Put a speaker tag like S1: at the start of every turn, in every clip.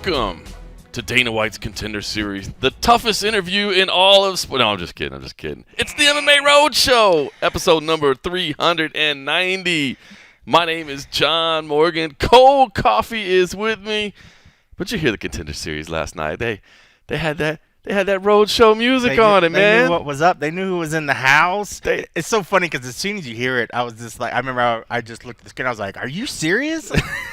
S1: Welcome to Dana White's Contender Series, the toughest interview in all of sports. No, I'm just kidding. It's the MMA Roadshow, episode number 390. My name is John Morgan. Cold coffee is with me. But you hear the Contender Series last night. They had that Roadshow music on it, man.
S2: They knew what was up. They knew who was in the house. It's so funny because as soon as you hear it, I was just like, I remember I just looked at the screen. I was like, are you serious?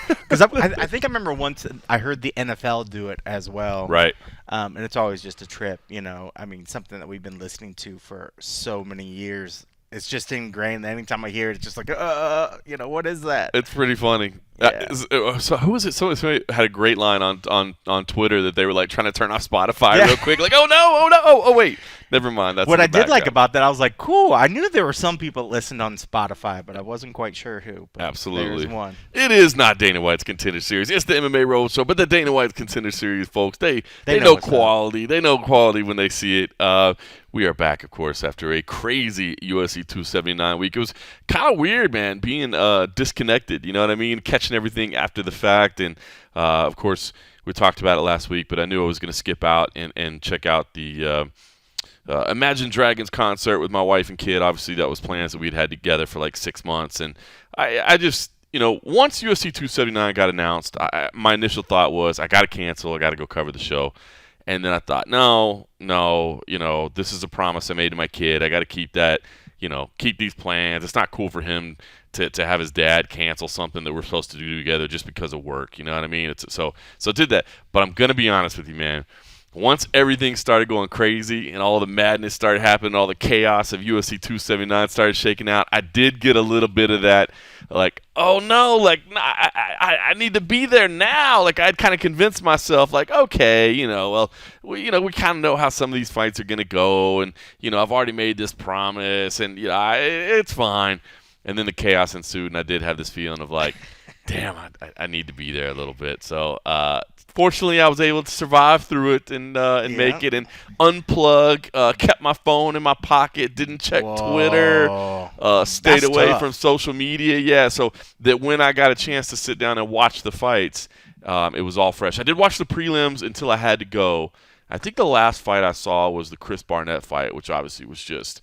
S2: Because I think I remember once I heard the NFL do it as well.
S1: Right.
S2: And it's always just a trip, you know. I mean, something that we've been listening to for so many years. It's just ingrained. Anytime I hear it, it's just like, what is that?
S1: It's pretty funny.
S2: Yeah.
S1: So who was it? Somebody had a great line on Twitter that they were like trying to turn off Spotify real quick. Like, oh wait, never mind. That's
S2: what I did like about that. I was like, cool. I knew there were some people that listened on Spotify, but I wasn't quite sure who. But
S1: absolutely,
S2: there's one.
S1: It is not Dana White's Contender Series. It's the MMA Roadshow, but the Dana White's Contender Series, folks, they know quality. They know quality when they see it. We are back, of course, after a crazy UFC 279 week. It was kind of weird, man, being disconnected. You know what I mean? Catching everything after the fact. And, of course, we talked about it last week, but I knew I was going to skip out and check out the Imagine Dragons concert with my wife and kid. Obviously, that was plans that we'd had together for like 6 months. And I just, once UFC 279 got announced, my initial thought was I got to cancel. I got to go cover the show. And then I thought, no, this is a promise I made to my kid. I got to keep that, keep these plans. It's not cool for him to have his dad cancel something that we're supposed to do together just because of work. You know what I mean? So I did that. But I'm going to be honest with you, man. Once everything started going crazy and all the madness started happening, all the chaos of UFC 279 started shaking out, I did get a little bit of that, like, oh no, like, nah, I need to be there now. Like, I'd kind of convinced myself, like, okay, we kind of know how some of these fights are going to go, and, I've already made this promise, and, it's fine. And then the chaos ensued, and I did have this feeling of, like, damn, I need to be there a little bit. So, fortunately, I was able to survive through it and make it and unplug, kept my phone in my pocket, didn't check Twitter, stayed away from social media. Yeah, so that when I got a chance to sit down and watch the fights, it was all fresh. I did watch the prelims until I had to go. I think the last fight I saw was the Chris Barnett fight, which obviously was just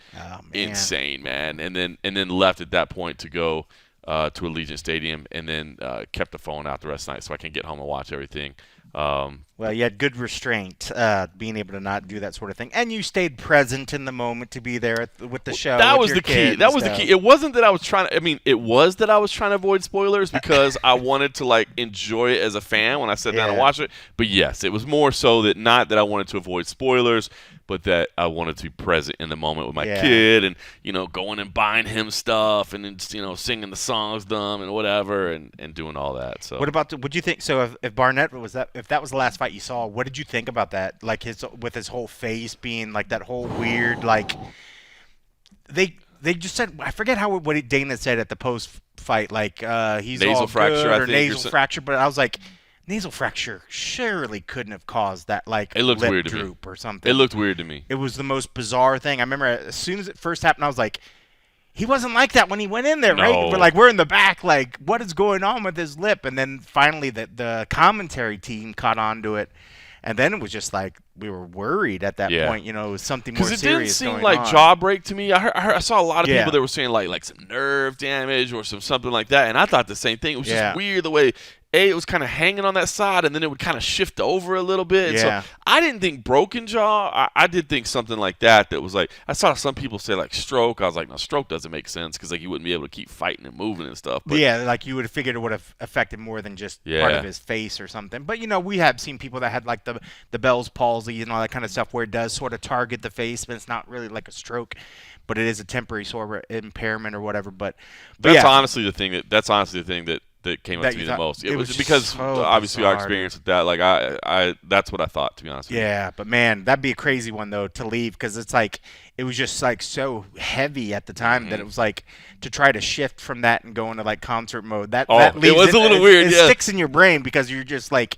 S1: insane, man. And then left at that point to go to Allegiant Stadium, and then kept the phone out the rest of the night so I can get home and watch everything.
S2: Well, you had good restraint, being able to not do that sort of thing, and you stayed present in the moment to be there with the show.
S1: That was the key. That was the key. It wasn't that I was trying to. I mean, it was that I was trying to avoid spoilers because I wanted to enjoy it as a fan when I sat down and watched it. But yes, it was more so that not that I wanted to avoid spoilers, but that I wanted to be present in the moment with my kid and, going and buying him stuff and then, singing the songs dumb and whatever and doing all that. So
S2: what'd you think? So if Barnett if that was the last fight you saw, what did you think about that? Like with his whole face being like that whole weird, like they just said, I forget what Dana said at the post fight, like he's
S1: nasal
S2: all
S1: fracture,
S2: good,
S1: I
S2: or
S1: think,
S2: nasal fracture, but I was like, nasal fracture surely couldn't have caused that, like,
S1: it looked
S2: lip
S1: weird to
S2: droop
S1: me.
S2: Or something.
S1: It looked weird to me.
S2: It was the most bizarre thing. I remember as soon as it first happened, I was like, he wasn't like that when he went in there, right? We're in the back, like, what is going on with his lip? And then finally the commentary team caught on to it. And then it was just like we were worried at that point. It was something more serious going on.
S1: Because it didn't seem like jaw break to me. I saw a lot of people that were saying like some nerve damage or something like that. And I thought the same thing. It was just weird the way it was kind of hanging on that side, and then it would kind of shift over a little bit. And so I didn't think broken jaw. I did think something like that was like, I saw some people say like stroke. I was like, no, stroke doesn't make sense because like you wouldn't be able to keep fighting and moving and stuff. But
S2: like you would have figured it would have affected more than just part of his face or something. But, we have seen people that had like the Bell's palsy and all that kind of stuff where it does sort of target the face, but it's not really like a stroke. But it is a temporary sort of impairment or whatever. But
S1: that's honestly the thing that came up to me the most. It was because
S2: so
S1: obviously our experience with that, like I that's what I thought, to be honest with you.
S2: Yeah, but man, that'd be a crazy one though to leave because it's like it was just like so heavy at the time that it was like to try to shift from that and go into like concert mode. That leaves
S1: it was a little weird.
S2: It sticks in your brain because you're just like,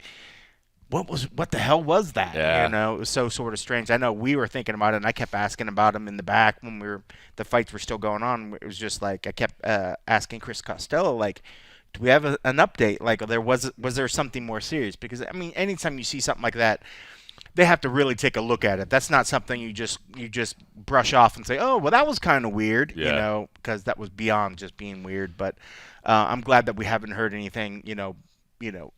S2: what the hell was that?
S1: Yeah.
S2: It was so sort of strange. I know we were thinking about it, and I kept asking about him in the back when the fights were still going on. It was just like I kept asking Chris Costello, like, do we have an update? Like, was there something more serious? Because I mean, anytime you see something like that, they have to really take a look at it. That's not something you just brush off and say, oh, well, that was kind of weird, because that was beyond just being weird. But I'm glad that we haven't heard anything,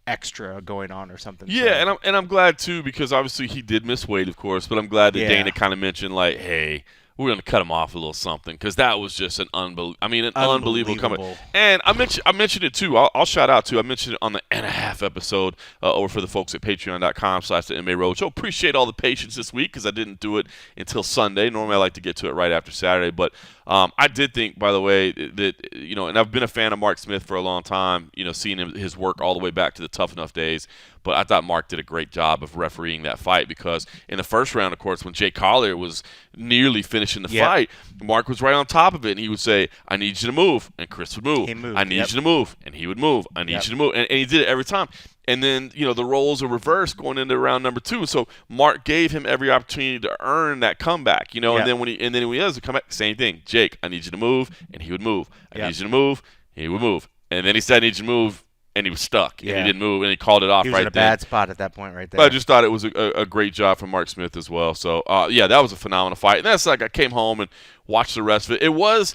S2: extra going on or something.
S1: Yeah, so. and I'm glad too, because obviously he did miss weight, of course, but I'm glad that Dana kind of mentioned, like, hey, we're going to cut him off a little something, because that was just an unbelievable comment. And I mentioned it too. I'll shout out too. I mentioned it on the and a half episode over for the folks at patreon.com/the MMA Roadshow. Appreciate all the patience this week, because I didn't do it until Sunday. Normally I like to get to it right after Saturday, but I did think, by the way, that and I've been a fan of Mark Smith for a long time. Seeing his work all the way back to the Tough Enough days. But I thought Mark did a great job of refereeing that fight, because in the first round, of course, when Jay Collier was nearly finishing the fight, Mark was right on top of it, and he would say, I need you to move, and Chris would move. I need you to move, and he would move. I need you to move, and he did it every time. And then, the roles are reversed going into round number 2. So Mark gave him every opportunity to earn that comeback, And then when he does the comeback, same thing. Jake, I need you to move, and he would move. I need you to move, he would move. And then he said, I need you to move. And he was stuck, and he didn't move, and he called it off right there.
S2: He was in a bad spot at that point right there.
S1: But I just thought it was a great job from Mark Smith as well. So, that was a phenomenal fight. And that's like I came home and watched the rest of it. It was,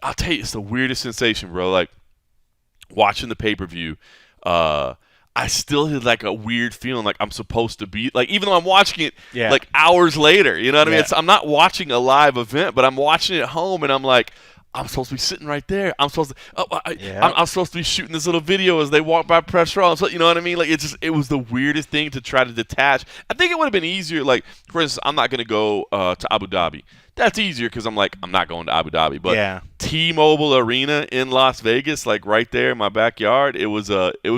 S1: I'll tell you, it's the weirdest sensation, bro. Like, watching the pay-per-view, I still had like a weird feeling like I'm supposed to be, like, even though I'm watching it like hours later, you know what I mean? I'm not watching a live event, but I'm watching it at home, and I'm like, I'm supposed to be sitting right there. I'm supposed to. I'm supposed to be shooting this little video as they walk by press row. So, you know what I mean? Like, it was the weirdest thing to try to detach. I think it would have been easier. Like, for instance, I'm not going to go to Abu Dhabi. That's easier because I'm not going to Abu Dhabi. But T-Mobile Arena in Las Vegas, like right there in my backyard, it was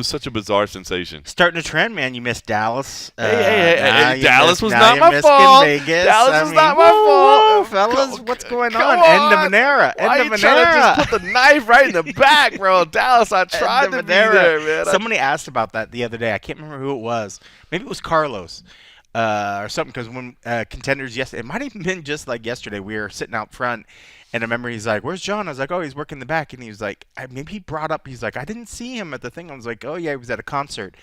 S1: such a bizarre sensation.
S2: Starting a trend, man. You missed Dallas.
S1: Hey, Dallas was not my fault. Dallas was not my fault,
S2: fellas. What's going on? End of an era.
S1: Why you trying to just put the knife right in the back, bro? Dallas, I tried to be there, man.
S2: Somebody asked about that the other day. I can't remember who it was. Maybe it was Carlos. Or something, because when Contenders yesterday, it might have been just like yesterday, we were sitting out front, and I remember he's like, where's John? I was like, oh, he's working the back, and he was like, maybe he brought up, he's like, I didn't see him at the thing. I was like, oh yeah, he was at a concert.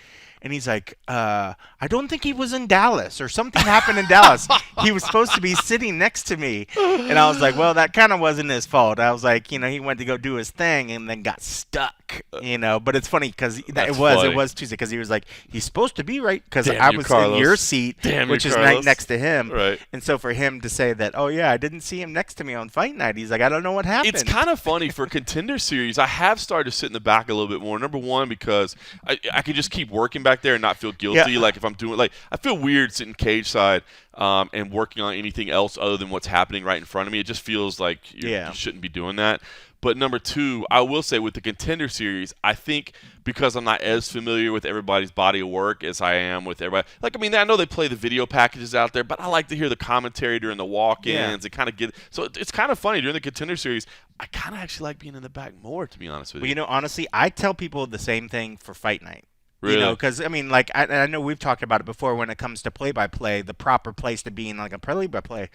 S2: And he's like, I don't think he was in Dallas, or something happened in Dallas. He was supposed to be sitting next to me. And I was like, well, that kind of wasn't his fault. I was like, he went to go do his thing and then got stuck, But it's funny because it was Tuesday, because he was like, he's supposed to be right, because I was in your seat, which is right next to him.
S1: Right.
S2: And so for him to say that, oh, yeah, I didn't see him next to me on Fight Night, he's like, I don't know what happened.
S1: It's kind of funny for Contender Series. I have started to sit in the back a little bit more. Number one, because I could just keep working back there and not feel guilty. Like, if I'm doing, like, I feel weird sitting cage side and working on anything else other than what's happening right in front of me. It just feels like you shouldn't be doing that. But number two, I will say with the Contender Series, I think because I'm not as familiar with everybody's body of work as I am with everybody. Like, I mean, I know they play the video packages out there, but I like to hear the commentary during the walk-ins and kind of get – so it's kind of funny. During the Contender Series, I kind of actually like being in the back more, to be honest with you.
S2: Well, honestly, I tell people the same thing for Fight Night.
S1: Really?
S2: Because, I mean, like, I know we've talked about it before when it comes to play-by-play, the proper place to be in, like, a play-by-play.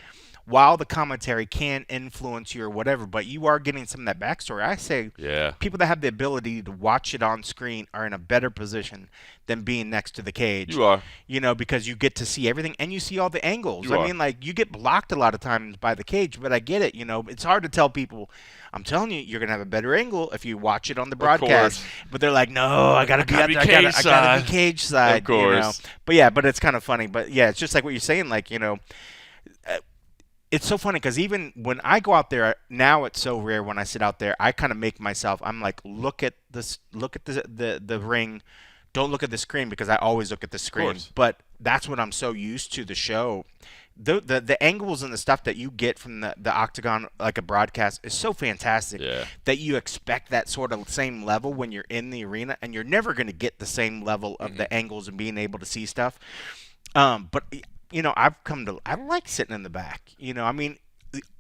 S2: While the commentary can influence you or whatever, but you are getting some of that backstory. I say people that have the ability to watch it on screen are in a better position than being next to the cage.
S1: You are.
S2: Because you get to see everything, and you see all the angles. I mean, like, you get blocked a lot of times by the cage, but I get it. It's hard to tell people, I'm telling you, you're going to have a better angle if you watch it on the broadcast. But they're like, no, I got to be cage side.
S1: Of course.
S2: But it's kind of funny. But, yeah, it's just like what you're saying, like, it's so funny because even when I go out there now, it's so rare when I sit out there. I kind of make myself. I'm like, look at this. Look at the ring. Don't look at the screen, because I always look at the screen. But that's what I'm so used to the show. The angles and the stuff that you get from the octagon, like a broadcast, is so fantastic that you expect that sort of same level when you're in the arena, and you're never going to get the same level of the angles and being able to see stuff. But I like sitting in the back. I mean,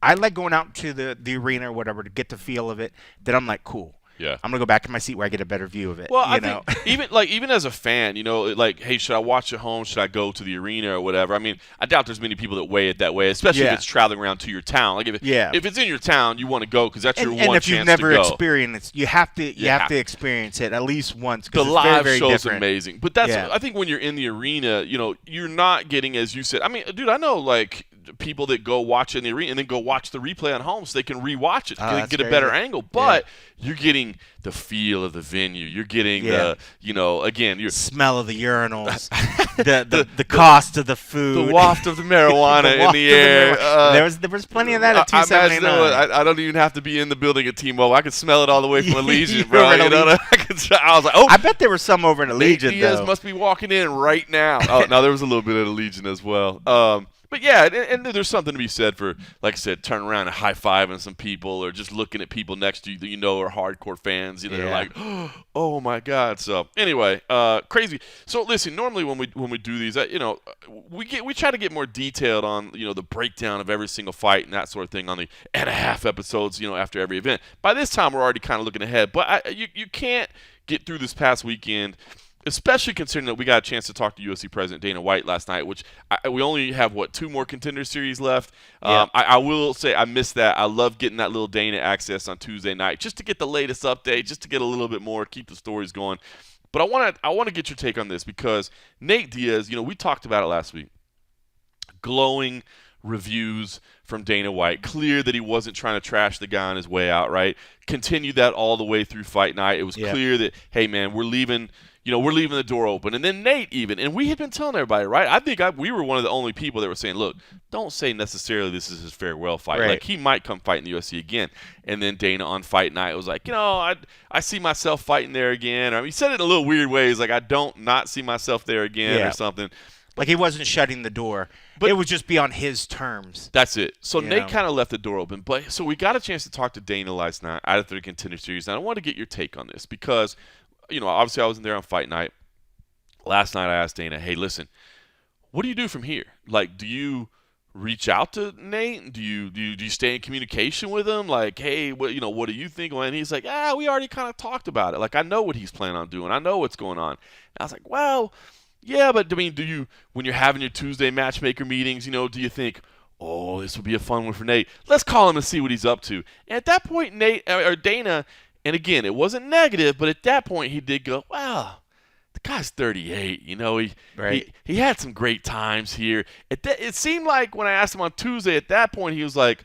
S2: I like going out to the arena or whatever to get the feel of it. Then I'm like, cool.
S1: Yeah.
S2: I'm gonna go back in my seat where I get a better view of it.
S1: Well, I think even as a fan, like, hey, should I watch at home? Should I go to the arena or whatever? I mean, I doubt there's many people that weigh it that way, especially if it's traveling around to your town. Like if it's in your town, you want to go because that's your one chance to go.
S2: And if you've never experienced, you have to experience it at least once.
S1: The
S2: it's
S1: live
S2: very, very
S1: show's
S2: different.
S1: amazing, but that's I think when you're in the arena, you're not getting, as you said. I mean, dude, I know like people that go watch in the arena and then go watch the replay on home so they can rewatch it, get a better angle. But you're getting the feel of the venue. You're getting the, again, your
S2: smell of the urinals, the cost of the food,
S1: the waft of the marijuana in the air.
S2: There was plenty of that at 279.
S1: I don't even have to be in the building at T-Mobile. I could smell it all the way from Allegiant, bro. I was like, oh,
S2: I bet there was some over in Allegiant.
S1: Diaz must be walking in right now. Oh, no, there was a little bit at Allegiant as well. But yeah, and there's something to be said for, like I said, turning around and high-fiving some people or just looking at people next to you that are hardcore fans. They're like, oh my God. So anyway, crazy. So listen, normally when we do these, we try to get more detailed on the breakdown of every single fight and that sort of thing on the and a half episodes after every event. By this time, we're already kind of looking ahead, but you can't get through this past weekend. Especially considering that we got a chance to talk to UFC President Dana White last night, which we only have, 2 more Contender Series left. I will say I missed that. I love getting that little Dana access on Tuesday night just to get the latest update, just to get a little bit more, keep the stories going. But I want to get your take on this because Nate Diaz, we talked about it last week. Glowing reviews from Dana White. Clear that he wasn't trying to trash the guy on his way out, right? Continued that all the way through Fight Night. It was clear that, hey, man, we're leaving the door open. And then Nate even, and we had been telling everybody, right? I think we were one of the only people that were saying, look, don't say necessarily this is his farewell fight.
S2: Right.
S1: Like, he might come fight in the UFC again. And then Dana on Fight Night was like, I see myself fighting there again. Or, he said it in a little weird ways, like, I don't not see myself there again or something.
S2: Like, he wasn't shutting the door. But it would just be on his terms.
S1: That's it. So Nate kind of left the door open. But so we got a chance to talk to Dana last night after the Contender Series. And I want to get your take on this because – obviously I wasn't there on Fight Night. Last night I asked Dana, hey, listen, what do you do from here? Like, do you reach out to Nate? Do you stay in communication with him? Like, hey, what do you think? And he's like, we already kind of talked about it. Like, I know what he's planning on doing. I know what's going on. And I was like, well, yeah, but I mean, do you, when you're having your Tuesday matchmaker meetings, do you think, oh, this would be a fun one for Nate? Let's call him and see what he's up to. And at that point, Dana. And again, it wasn't negative, but at that point he did go, wow, the guy's 38. He had some great times here. It seemed like when I asked him on Tuesday, at that point he was like,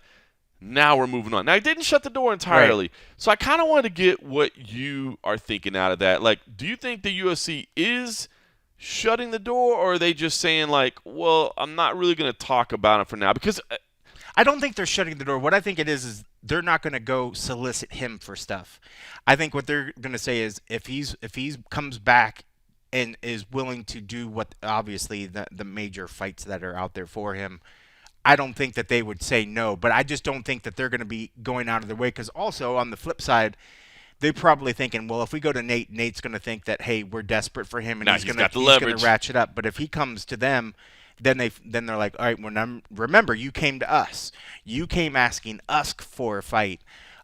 S1: now we're moving on. Now, he didn't shut the door entirely. Right. So I kind of wanted to get what you are thinking out of that. Like, do you think the UFC is shutting the door, or are they just saying like, well, I'm not really going to talk about it for now? Because
S2: I don't think they're shutting the door. What I think it is they're not going to go solicit him for stuff. I think what they're going to say is if he comes back and is willing to do what obviously the major fights that are out there for him, I don't think that they would say no. But I just don't think that they're going to be going out of their way, because also on the flip side, they're probably thinking, well, if we go to Nate, Nate's going to think that, hey, we're desperate for him and he's going to ratchet up. But if he comes to them, then they're like, all right, remember, you came to us. You came asking us for a fight.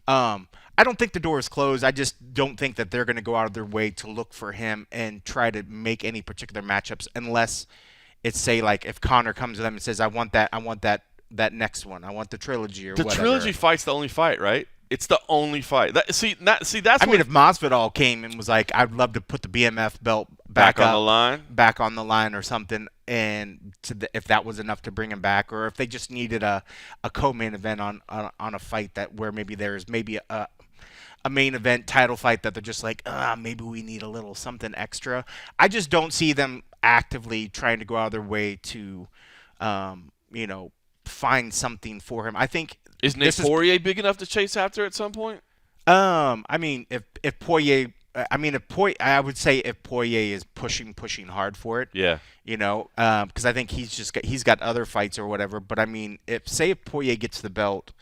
S2: I don't think the door is closed. I just don't think that they're going to go out of their way to look for him and try to make any particular matchups, unless it's, say, like if Conor comes to them and says, I want that next one. I want the trilogy or whatever.
S1: The trilogy fight's the only fight, right? It's the only fight. That's
S2: I mean, if Masvidal came and was like, I'd love to put the BMF belt back
S1: on the line
S2: or something, and if that was enough to bring him back, or if they just needed a co-main event on a fight where maybe there's a main event title fight that they're just like, maybe we need a little something extra. I just don't see them actively trying to go out of their way to, find something for him. I think.
S1: Is Nate Poirier big enough to chase after at some point?
S2: I mean, if Poirier, I would say if Poirier is pushing hard for it.
S1: Yeah.
S2: Because I think he's got other fights or whatever. But I mean, if Poirier gets the belt,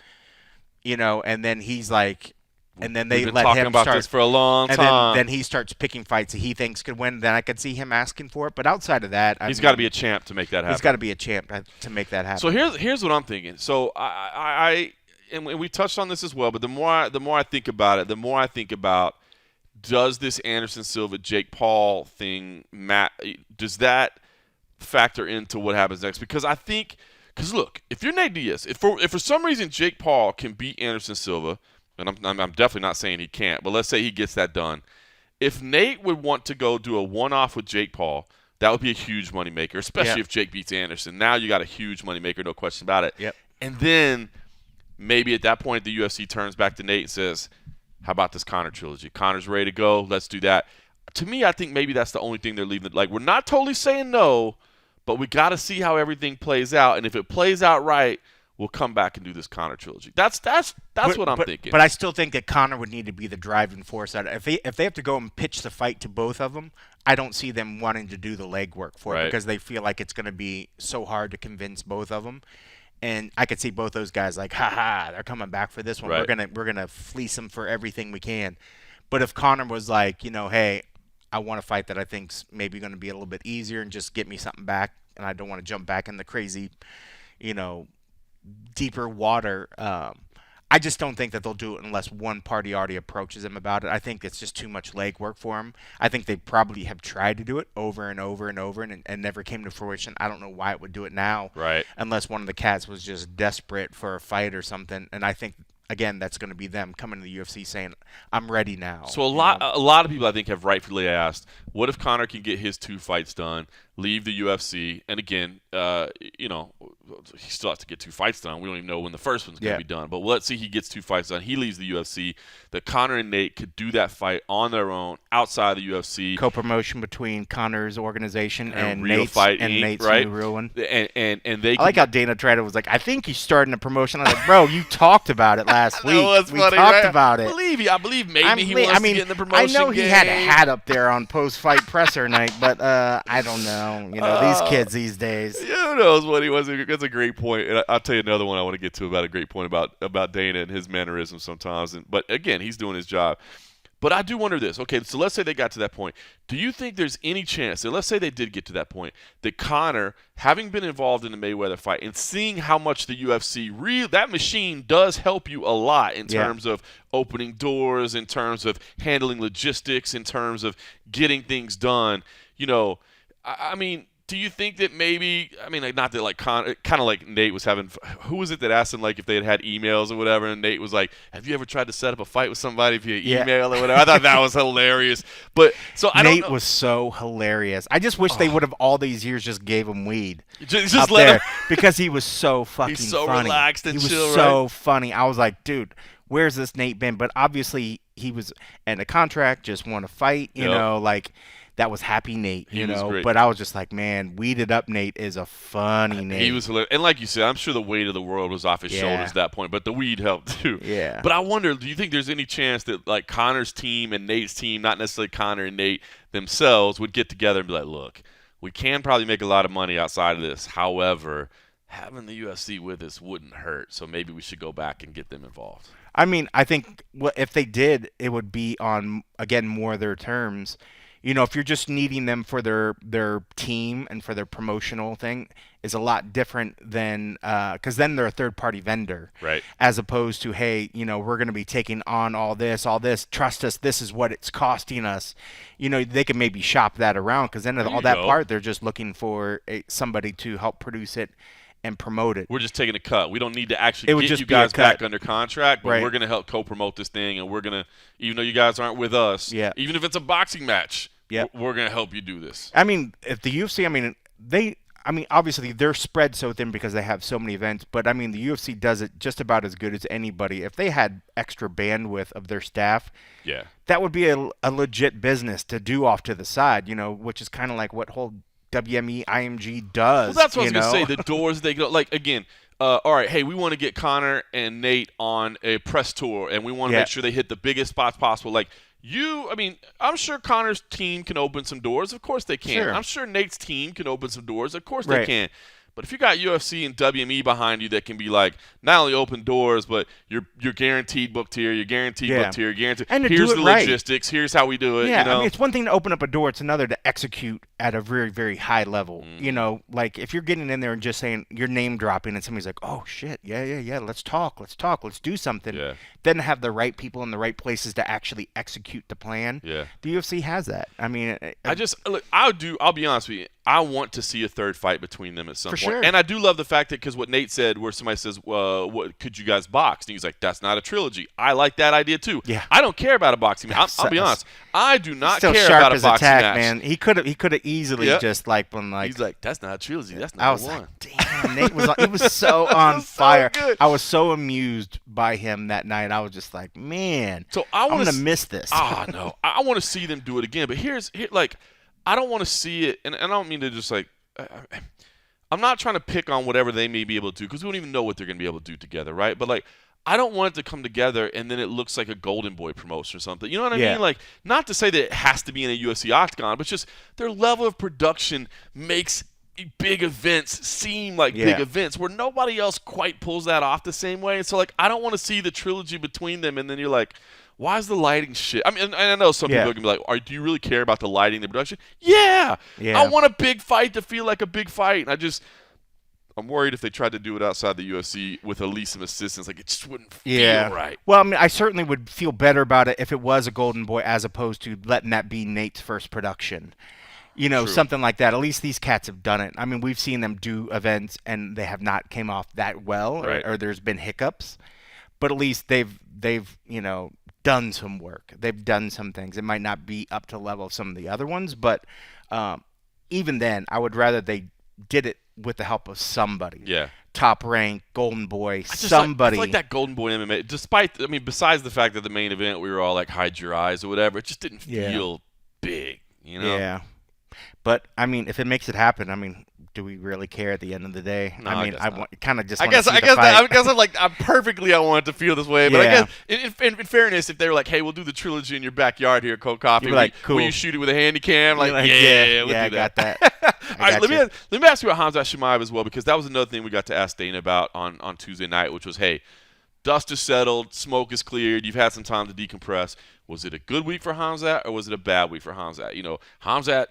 S2: and then he's like, and then they let him start
S1: talking about this for a long time,
S2: and then he starts picking fights that he thinks could win. Then I could see him asking for it. But outside of that,
S1: he's got to be a champ to make that happen.
S2: He's got to be a champ to make that happen.
S1: So here's what I'm thinking. So and we touched on this as well, but the more I think about it, the more I think about, does this Anderson Silva Jake Paul thing, does that factor into what happens next? Because look, if you're Nate Diaz, if for some reason Jake Paul can beat Anderson Silva, and I'm definitely not saying he can't, but let's say he gets that done. If Nate would want to go do a one-off with Jake Paul, that would be a huge moneymaker, especially if Jake beats Anderson. Now you got a huge moneymaker, no question about it.
S2: Yep.
S1: And then maybe at that point the UFC turns back to Nate and says, how about this Conor trilogy? Conor's ready to go. Let's do that. To me, I think maybe that's the only thing they're leaving. Like, we're not totally saying no, but we got to see how everything plays out. And if it plays out right, we'll come back and do this Conor trilogy. That's what I'm thinking.
S2: But I still think that Conor would need to be the driving force. If they have to go and pitch the fight to both of them, I don't see them wanting to do the legwork for it because they feel like it's going to be so hard to convince both of them. And I could see both those guys like, they're coming back for this one.
S1: Right.
S2: We're gonna fleece them for everything we can. But if Conor was like, hey, I want a fight that I think's maybe going to be a little bit easier and just get me something back, and I don't want to jump back in the crazy, deeper water. I just don't think that they'll do it unless one party already approaches him about it. I think it's just too much legwork for him. I think they probably have tried to do it over and over and over and never came to fruition. I don't know why it would do it now.
S1: Right.
S2: Unless one of the cats was just desperate for a fight or something. And I think, again, that's going to be them coming to the UFC saying, I'm ready now.
S1: So a lot of people, I think, have rightfully asked, what if Conor can get his 2 fights done, leave the UFC, and again, he still has to get 2 fights done. We don't even know when the first one's going to be done. But let's see he gets 2 fights done. He leaves the UFC. That Conor and Nate could do that fight on their own outside the UFC.
S2: Co-promotion between Conor's organization and
S1: Real
S2: Nate's,
S1: Fight
S2: and
S1: Inc.,
S2: Nate's
S1: right?
S2: new real one.
S1: And they
S2: I like how Dana tried it. Was like, I think he's starting a promotion. I was like, bro, you talked about it last week. We
S1: funny,
S2: talked
S1: right?
S2: about it.
S1: I believe maybe he wants to get in the promotion
S2: I know he
S1: game.
S2: had a hat up there on post-fight presser night, but I don't know. These kids these days.
S1: Who knows what he was? That's a great point. And I'll tell you another one I want to get to about a great point about Dana and his mannerisms sometimes. But again, he's doing his job. But I do wonder this. Okay, so let's say they got to that point. Do you think there's any chance that, let's say they did get to that point, that Conor, having been involved in the Mayweather fight and seeing how much the UFC, that machine does help you a lot in terms of opening doors, in terms of handling logistics, in terms of getting things done, I mean, do you think that maybe, not that kind of like Nate was having, who was it that asked him like if they had emails or whatever, and Nate was like, have you ever tried to set up a fight with somebody via email or whatever? I thought that was hilarious. But so I don't know.
S2: Nate was so hilarious. I just wish they would have all these years just gave him weed.
S1: Just let him.
S2: Because he was so fucking
S1: He's so
S2: funny.
S1: relaxed and chill,
S2: He was so funny. I was like, dude, where's this Nate been? But obviously he was in a contract, just want to fight, you know, like that was happy Nate,
S1: He was great.
S2: But I was just like, man, weeded up Nate is a funny Nate.
S1: He was hilarious. And like you said, I'm sure the weight of the world was off his shoulders at that point, but the weed helped too.
S2: Yeah.
S1: But I wonder, do you think there's any chance that like Conor's team and Nate's team, not necessarily Conor and Nate themselves, would get together and be like, look, we can probably make a lot of money outside of this. However, having the UFC with us wouldn't hurt, so maybe we should go back and get them involved.
S2: I think if they did, it would be on, again, more their terms. If you're just needing them for their team and for their promotional thing, is a lot different than because then they're a third-party vendor,
S1: right?
S2: As opposed to, hey, we're going to be taking on all this. Trust us, this is what it's costing us. They can maybe shop that around because then all that part, they're just looking for somebody to help produce it and promote it.
S1: We're just taking a cut. We don't need to actually get you guys back under contract, but we're going to help co-promote this thing, and we're going to, even though you guys aren't with us, even if it's a boxing match, we're going to help you do this.
S2: If the UFC, obviously they're spread so thin because they have so many events, but the UFC does it just about as good as anybody. If they had extra bandwidth of their staff, that would be a legit business to do off to the side, which is kind of like what whole WME IMG does.
S1: Well, that's what I was going to say. The doors they go, like, again, all right, hey, we want to get Conor and Nate on a press tour, and we want to make sure they hit the biggest spots possible. Like, I'm sure Conor's team can open some doors. Of course they can.
S2: Sure.
S1: I'm sure Nate's team can open some doors. Of course they can. But if you got UFC and WME behind you that can be like, not only open doors, but you're guaranteed booked here, you're guaranteed booked here, you're guaranteed.
S2: And
S1: here's the logistics, here's how we do it.
S2: Yeah, it's one thing to open up a door, it's another to execute at a very, very high level. You know, like if you're getting in there and just saying your name dropping and somebody's like, oh shit, yeah, let's talk, let's do something.
S1: Yeah.
S2: Then have the right people in the right places to actually execute the plan.
S1: Yeah.
S2: The UFC has that. I mean,
S1: I'll be honest with you. I want to see a third fight between them at some point.
S2: sure.
S1: And I do love the fact that, because what Nate said, where somebody says, what could you guys box? And he's like, that's not a trilogy. I like that idea too.
S2: Yeah.
S1: I don't care about a boxing match. I'll be honest. I do not
S2: still
S1: care
S2: sharp
S1: about a
S2: as
S1: boxing
S2: attack,
S1: match.
S2: man. He could have easily just like been like.
S1: He's like, that's not a trilogy. That's
S2: I
S1: not
S2: was
S1: one.
S2: like, damn, Nate was so on fire. I was so amused by him that night. I was just like, man,
S1: So
S2: I'm gonna miss this.
S1: No, I want to see them do it again. But I don't want to see it, and I don't mean to just like. I'm not trying to pick on whatever they may be able to do, because we don't even know what they're going to be able to do together, right? But like, I don't want it to come together and then it looks like a Golden Boy promotion or something. You know what I mean? Like, not to say that it has to be in a UFC octagon, but just their level of production makes big events seem like big events where nobody else quite pulls that off the same way. And so, like, I don't want to see the trilogy between them and then you're like, why is the lighting shit? I mean, and I know some people are going to be like, do you really care about the lighting, the production? Yeah. I want a big fight to feel like a big fight. And I'm worried if they tried to do it outside the UFC with at least some assistance, like it just wouldn't feel right.
S2: Well, I mean, I certainly would feel better about it if it was a Golden Boy as opposed to letting that be Nate's first production. You know, something like that. At least these cats have done it. I mean, we've seen them do events and they have not came off that well, or there's been hiccups. But at least they've done some work. They've done some things. It might not be up to the level of some of the other ones, but even then, I would rather they did it with the help of somebody.
S1: Yeah.
S2: Top rank, Golden Boy, somebody.
S1: I feel like that Golden Boy MMA, besides the fact that the main event we were all like, hide your eyes or whatever, it just didn't feel big, you know?
S2: Yeah. But, I mean, if it makes it happen, I mean, do we really care at the end of the day?
S1: No,
S2: I mean, I kind of just
S1: I guess I want it to feel this way. But I guess, in fairness, if they were like, hey, we'll do the trilogy in your backyard here, Cold Coffee.
S2: Like, cool.
S1: Will you shoot it with a handy cam? Like, we'll do
S2: I
S1: that.
S2: got that.
S1: All right, let me ask you about Khamzat Chimaev as well, because that was another thing we got to ask Dana about on Tuesday night, which was, hey, dust is settled, smoke is cleared, you've had some time to decompress. Was it a good week for Khamzat, or was it a bad week for Khamzat? You know, Khamzat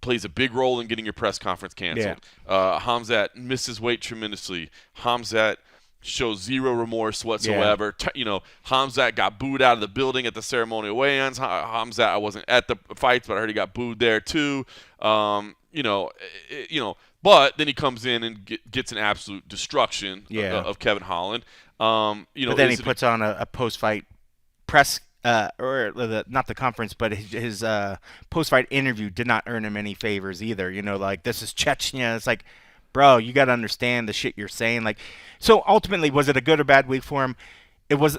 S1: plays a big role in getting your press conference canceled. Khamzat misses weight tremendously. Khamzat shows zero remorse whatsoever. Khamzat got booed out of the building at the ceremonial weigh-ins. Khamzat, I wasn't at the fights, but I heard he got booed there too. But then he comes in and gets an absolute destruction of Kevin Holland.
S2: But then he puts on a post-fight press not the conference, but his post-fight interview did not earn him any favors either. You know, like, this is Chechnya. It's like, bro, you got to understand the shit you're saying. Like, so ultimately, was it a good or bad week for him? It was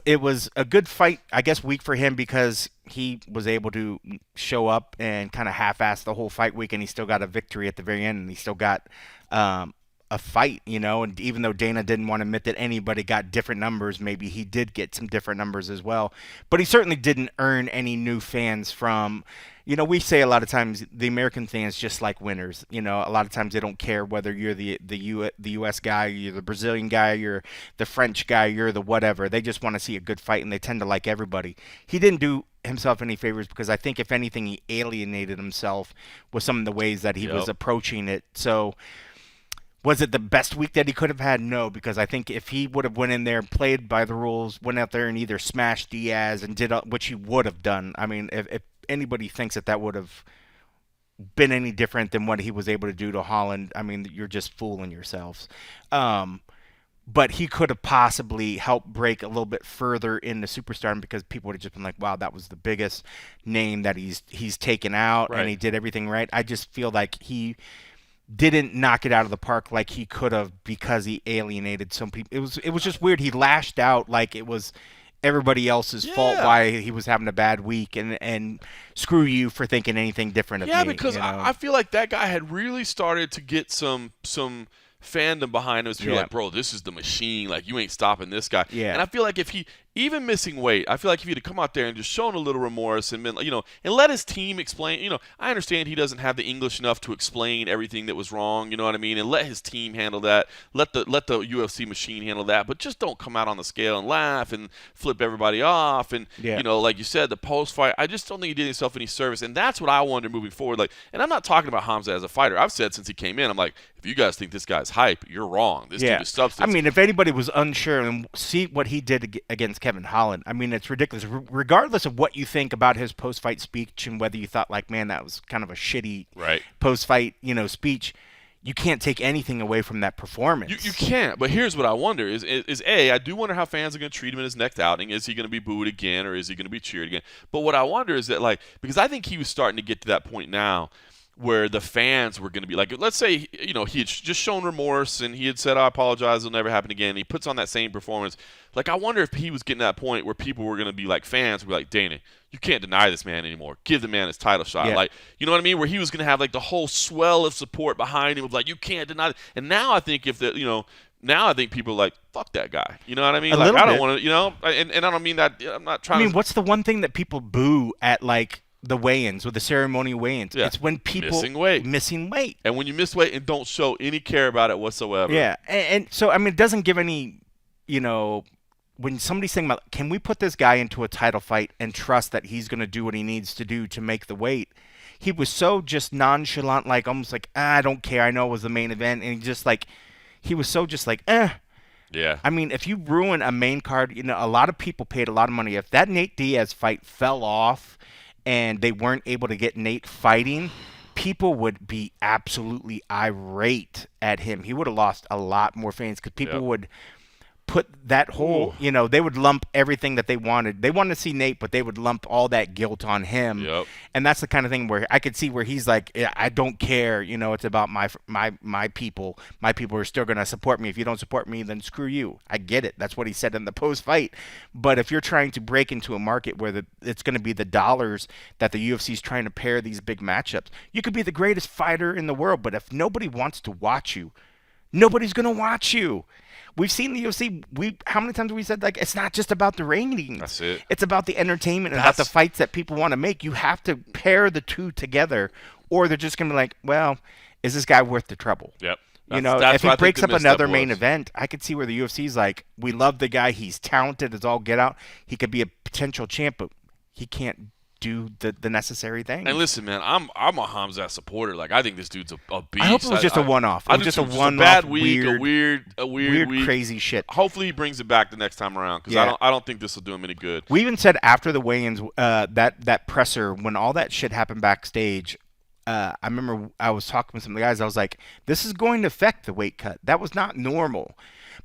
S2: a good fight, I guess, week for him because he was able to show up and kind of half-ass the whole fight week, and he still got a victory at the very end, and he still got a fight, you know, and even though Dana didn't want to admit that anybody got different numbers, maybe he did get some different numbers as well. But he certainly didn't earn any new fans from, you know, we say a lot of times the American fans just like winners. You know, a lot of times they don't care whether you're the U.S. guy, you're the Brazilian guy, you're the French guy, you're the whatever. They just want to see a good fight, and they tend to like everybody. He didn't do himself any favors because I think, if anything, he alienated himself with some of the ways that he was approaching it. So, was it the best week that he could have had? No, because I think if he would have went in there, played by the rules, went out there and either smashed Diaz and did which he would have done. I mean, if anybody thinks that would have been any different than what he was able to do to Holland, I mean, you're just fooling yourselves. But he could have possibly helped break a little bit further into superstardom because people would have just been like, wow, that was the biggest name that he's taken out, and he did everything right. I just feel like he didn't knock it out of the park like he could have because he alienated some people. It was just weird. He lashed out like it was everybody else's fault why he was having a bad week, and screw you for thinking anything different of me.
S1: Yeah, because
S2: you know?
S1: I feel like that guy had really started to get some fandom behind him. It's people like, bro, this is the machine. Like, you ain't stopping this guy.
S2: Yeah.
S1: And I feel like if he, even missing weight, I feel like if he'd have come out there and just shown a little remorse and been, and let his team explain. I understand he doesn't have the English enough to explain everything that was wrong. You know what I mean? And let his team handle that. Let the UFC machine handle that. But just don't come out on the scale and laugh and flip everybody off. And like you said, the post fight, I just don't think he did himself any service. And that's what I wonder moving forward. Like, and I'm not talking about Khamzat as a fighter. I've said since he came in, I'm like, if you guys think this guy's hype, you're wrong. This dude is substance.
S2: I mean, if anybody was unsure and see what he did against Kevin Holland, I mean, it's ridiculous. Regardless of what you think about his post-fight speech and whether you thought, like, man, that was kind of a shitty post-fight, speech, you can't take anything away from that performance.
S1: You can't. But here's what I wonder is I do wonder how fans are going to treat him in his next outing. Is he going to be booed again or is he going to be cheered again? But what I wonder is that, like, because I think he was starting to get to that point now where the fans were going to be like, let's say, he had just shown remorse and he had said, I apologize, it'll never happen again. And he puts on that same performance. Like, I wonder if he was getting to that point where people were going to be like, fans would be like, Dana, you can't deny this man anymore. Give the man his title shot.
S2: Yeah.
S1: Like, you know what I mean? Where he was going to have like the whole swell of support behind him of like, you can't deny it. And now I think now I think people are like, fuck that guy. You know what I mean? Like, I don't want to, and I don't mean that. I'm not trying to.
S2: What's the one thing that people boo at, like, the weigh-ins or the ceremonial weigh-ins?
S1: Yeah.
S2: It's when people
S1: missing weight. And when you miss weight and don't show any care about it whatsoever.
S2: Yeah. And so, I mean, it doesn't give any, when somebody's saying about, can we put this guy into a title fight and trust that he's going to do what he needs to do to make the weight? He was so just nonchalant, like almost like, I don't care. I know it was the main event. And he was so just like,
S1: Yeah.
S2: I mean, if you ruin a main card, a lot of people paid a lot of money. If that Nate Diaz fight fell off and they weren't able to get Nate fighting, people would be absolutely irate at him. He would have lost a lot more fans because people would put that whole, they would lump everything that they wanted. They wanted to see Nate, but they would lump all that guilt on him.
S1: Yep.
S2: And that's the kind of thing where I could see where he's like, I don't care. It's about my people. My people are still going to support me. If you don't support me, then screw you. I get it. That's what he said in the post-fight. But if you're trying to break into a market where it's going to be the dollars that the UFC is trying to pair these big matchups, you could be the greatest fighter in the world, but if nobody wants to watch you, nobody's going to watch you. We've seen the UFC. How many times have we said, like, it's not just about the ratings.
S1: That's it.
S2: It's about the entertainment and about the fights that people want to make. You have to pair the two together, or they're just going to be like, well, is this guy worth the trouble?
S1: Yep.
S2: If he breaks up another main event, I could see where the UFC's like, we love the guy. He's talented as all get out. He could be a potential champ, but he can't do the necessary thing.
S1: And listen, man, I'm a Khamzat supporter. Like, I think this dude's a beast.
S2: I hope it was just a one-off. It was just a one-off,
S1: bad week, a weird week.
S2: Crazy shit.
S1: Hopefully he brings it back the next time around because I don't think this will do him any good.
S2: We even said after the weigh-ins, that presser, when all that shit happened backstage, I remember I was talking with some of the guys. I was like, this is going to affect the weight cut. That was not normal.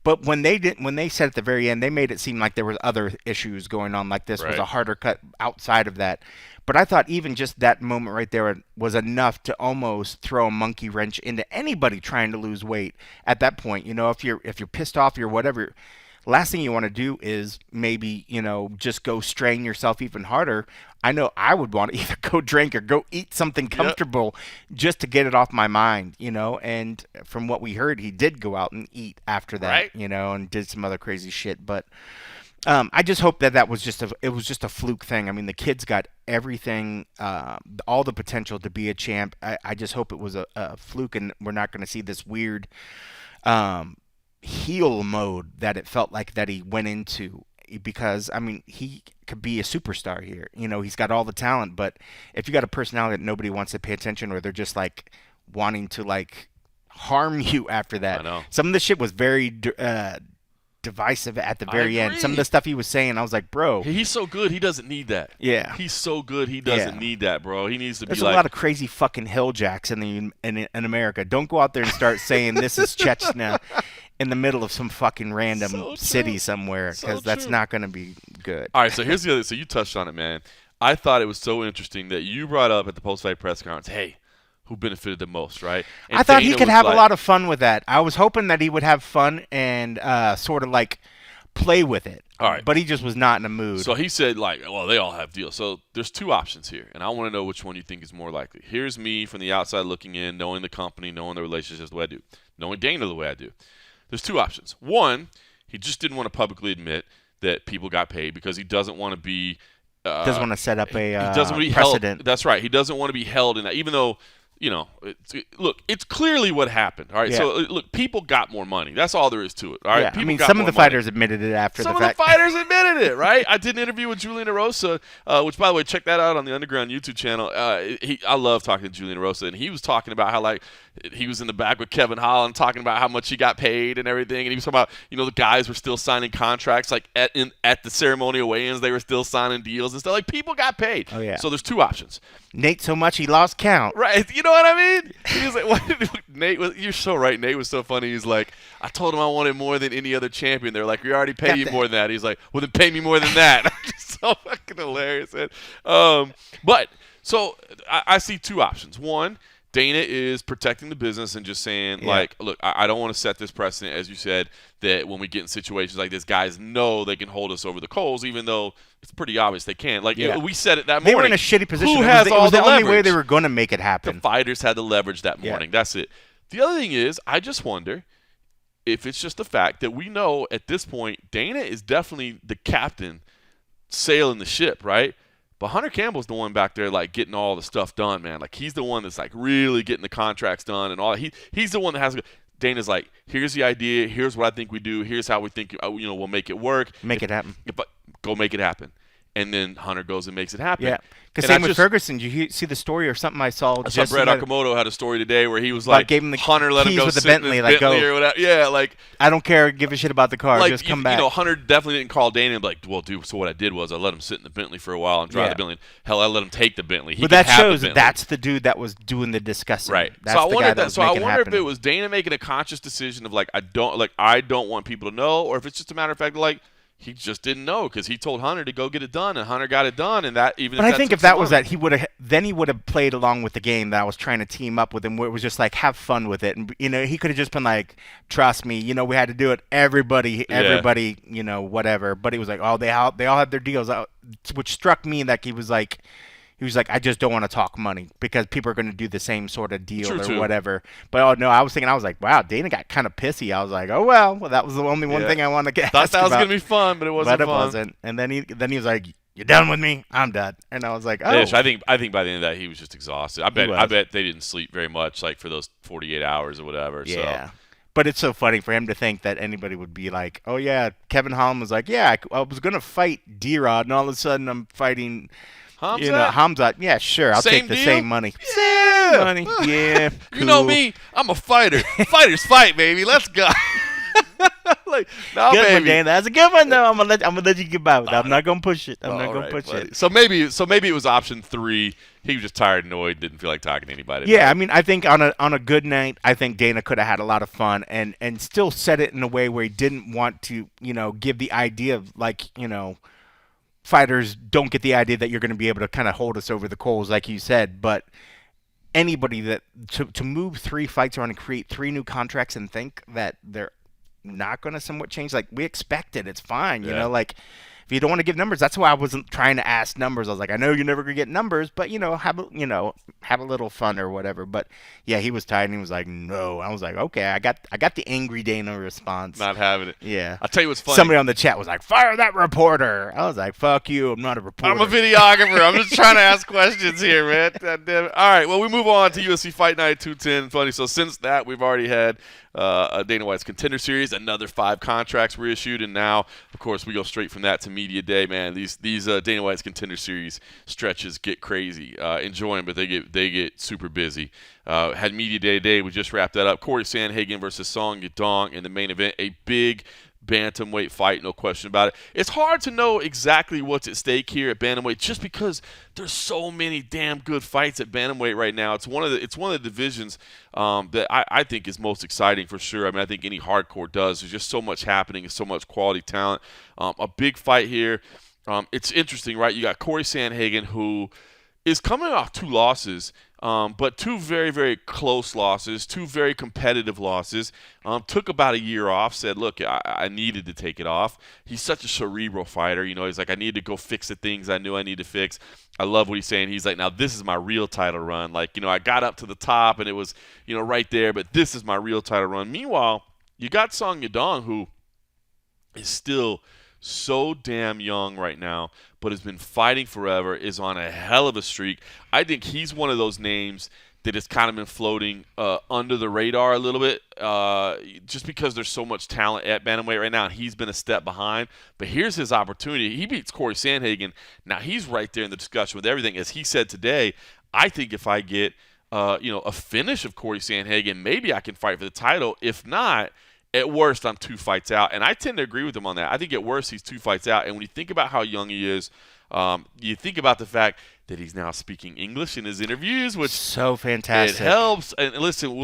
S2: But when they said at the very end, they made it seem like there was other issues going on, like this was a harder cut outside of that. But I thought even just that moment right there was enough to almost throw a monkey wrench into anybody trying to lose weight at that point. If you're pissed off or whatever, last thing you want to do is maybe, just go strain yourself even harder. I know I would want to either go drink or go eat something comfortable just to get it off my mind, and from what we heard, he did go out and eat after that, and did some other crazy shit. But I just hope that was just a fluke thing. I mean, the kid's got everything, all the potential to be a champ. I just hope it was a fluke and we're not going to see this weird heel mode that it felt like that he went into, because I mean, he could be a superstar here. He's got all the talent, but if you got a personality that nobody wants to pay attention, or they're just like wanting to like harm you after that.
S1: I know.
S2: Some of the shit was very divisive at the very end. Some of the stuff he was saying, I was like, bro,
S1: he's so good, he doesn't need that.
S2: Yeah,
S1: he's so good, he doesn't need that, bro. He needs to
S2: There's
S1: be like.
S2: There's a lot of crazy fucking hill jacks in America. Don't go out there and start saying this is Chechnya in the middle of some fucking random city somewhere, because that's not going to be good.
S1: All right, so here's the other. So you touched on it, man. I thought it was so interesting that you brought up at the post-fight press conference, hey, who benefited the most, right? And
S2: I thought
S1: Dana
S2: he could have a lot of fun with that. I was hoping that he would have fun and sort of like play with it.
S1: All right.
S2: But he just was not in a mood.
S1: So he said, like, well, they all have deals. So there's two options here, and I want to know which one you think is more likely. Here's me from the outside looking in, knowing the company, knowing the relationships the way I do, knowing Dana the way I do. There's two options. One, he just didn't want to publicly admit that people got paid because he doesn't want to be
S2: doesn't want to set up a
S1: he doesn't want to be
S2: precedent.
S1: Held, that's right. He doesn't want to be held in that, even though, look, it's clearly what happened. All right,
S2: Yeah.
S1: so look, people got more money. That's all there is to it. All right,
S2: Yeah.
S1: people
S2: I mean,
S1: got
S2: some
S1: more
S2: of the
S1: money.
S2: fighters admitted it after
S1: Some
S2: the
S1: of
S2: fact.
S1: the fighters admitted it, right? I did an interview with Julian Erosa, which, by the way, check that out on the Underground YouTube channel. I love talking to Julian Erosa, and he was talking about how, like, he was in the back with Kevin Holland talking about how much he got paid and everything, and he was talking about, the guys were still signing contracts, like at the ceremonial weigh-ins, they were still signing deals and stuff. Like, people got paid.
S2: Oh, yeah.
S1: So there's two options.
S2: Nate so much he lost count.
S1: Right, you know what I mean? He was like, Nate was. You're so right. Nate was so funny. He's like, I told him I wanted more than any other champion. They're like, we already pay you more than that. He's like, well, then pay me more than that. So fucking hilarious. But so I see two options. One, Dana is protecting the business and just saying, like, look, I don't want to set this precedent, as you said, that when we get in situations like this, guys know they can hold us over the coals, even though it's pretty obvious they can't. Like, we said it that morning.
S2: They were in a shitty position.
S1: Who has
S2: it
S1: all
S2: was
S1: the
S2: the only
S1: leverage?
S2: way they were going to make it happen.
S1: The fighters had the leverage that morning. That's it. The other thing is, I just wonder if it's just the fact that we know at this point Dana is definitely the captain sailing the ship, right? But Hunter Campbell's the one back there, like, getting all the stuff done, man. Like, he's the one that's, like, really getting the contracts done and all. He's the one that has to go. Dana's like, here's the idea. Here's what I think we do. Here's how we think, we'll make it work.
S2: Make it happen.
S1: Go make it happen. And then Hunter goes and makes it happen.
S2: Yeah. Because same with Ferguson. Did you see the story or something I saw?
S1: I saw Brett Okamoto had a story today where he was like,
S2: gave him the
S1: Hunter let him
S2: keys
S1: go
S2: with the
S1: sit in
S2: Bentley,
S1: his
S2: like,
S1: Bentley
S2: go.
S1: or whatever. Yeah, like,
S2: I don't care. Give a shit about the car.
S1: like,
S2: Just come back.
S1: Hunter definitely didn't call Dana and be like, well, dude, so what I did was I let him sit in the Bentley for a while and drive the Bentley. Hell, I let him take the Bentley.
S2: But that shows that's the dude that was doing the discussing.
S1: Right.
S2: That's
S1: so I wonder
S2: if
S1: it was Dana making a conscious decision of, like, I don't want people to know, or if it's just a matter of fact, like, he just didn't know because he told Hunter to go get it done, and Hunter got it done, and that even.
S2: But I think if that was that, he would have played along with the game that I was trying to team up with him, where it was just like, have fun with it, and he could have just been like, trust me, we had to do it. Everybody, whatever. But he was like, oh, they all had their deals, which struck me that he was like, I just don't want to talk money because people are going to do the same sort of deal or whatever. But I was like, wow, Dana got kind of pissy. I was like, oh well, that was the only one thing I wanted to get.
S1: Thought that was going to be fun, but it wasn't.
S2: But it wasn't. And then he was like, "You're done with me. I'm done." And I was like, "Oh."
S1: Ish. I think by the end of that, he was just exhausted. I bet they didn't sleep very much, like, for those 48 hours or whatever.
S2: Yeah.
S1: So.
S2: But it's so funny for him to think that anybody would be like, "Oh yeah." Kevin Holland was like, "Yeah, I was going to fight D-Rod, and all of a sudden I'm fighting." Khamzat, yeah, sure. I'll take the same money.
S1: Yeah.
S2: Same money. Yeah. Cool.
S1: You know me. I'm a fighter. Fighters fight, baby. Let's go. Like, no,
S2: good
S1: baby.
S2: one, Dan. That's a good one, though. I'm gonna let you get by with that. I'm not gonna push it. I'm not gonna push it.
S1: So maybe it was option 3. He was just tired, annoyed, didn't feel like talking to anybody.
S2: Yeah, I mean, I think on a good night, I think Dana could have had a lot of fun and still said it in a way where he didn't want to, give the idea of, like, fighters don't get the idea that you're going to be able to kind of hold us over the coals, like you said. But anybody that to move 3 fights around and create 3 new contracts and think that they're not going to somewhat change, like, we expect it. It's fine, like. If you don't want to give numbers, that's why I wasn't trying to ask numbers. I was like, I know you're never gonna get numbers, but have a little fun or whatever. But yeah, he was tired and he was like, no. I was like, okay, I got the angry Dana response.
S1: Not having it.
S2: Yeah.
S1: I'll tell you what's funny.
S2: Somebody on the chat was like, fire that reporter. I was like, fuck you, I'm not a reporter.
S1: I'm a videographer. I'm just trying to ask questions here, man. God damn it. All right, well, we move on to UFC Fight Night 210. Funny. So since that, we've already had Dana White's Contender Series, another 5 contracts were issued, and now, of course, we go straight from that to Media Day. Man, these Dana White's Contender Series stretches get crazy. Enjoy them, but they get super busy. Had Media Day today. We just wrapped that up. Corey Sandhagen versus Song Yadong in the main event. A big bantamweight fight, no question about it. It's hard to know exactly what's at stake here at bantamweight, just because there's so many damn good fights at bantamweight right now. It's one of the divisions that I think is most exciting for sure. I mean, I think any hardcore does. There's just so much happening and so much quality talent. A big fight here. It's interesting, right? You got Corey Sandhagen, who is coming off 2 losses, but 2 very, very close losses, 2 very competitive losses. Took about a year off, said, look, I needed to take it off. He's such a cerebral fighter. He's like, I need to go fix the things I knew I need to fix. I love what he's saying. He's like, now this is my real title run. Like, I got up to the top and it was, right there, but this is my real title run. Meanwhile, you got Song Yadong, who is still so damn young right now, but has been fighting forever, is on a hell of a streak. I think he's one of those names that has kind of been floating under the radar a little bit just because there's so much talent at bantamweight right now, and he's been a step behind. But here's his opportunity. He beats Corey Sandhagen. Now he's right there in the discussion with everything. As he said today, I think if I get a finish of Corey Sandhagen, maybe I can fight for the title. If not, at worst, I'm 2 fights out. And I tend to agree with him on that. I think at worst, he's 2 fights out. And when you think about how young he is, you think about the fact that he's now speaking English in his interviews, which
S2: so fantastic.
S1: It helps. And listen,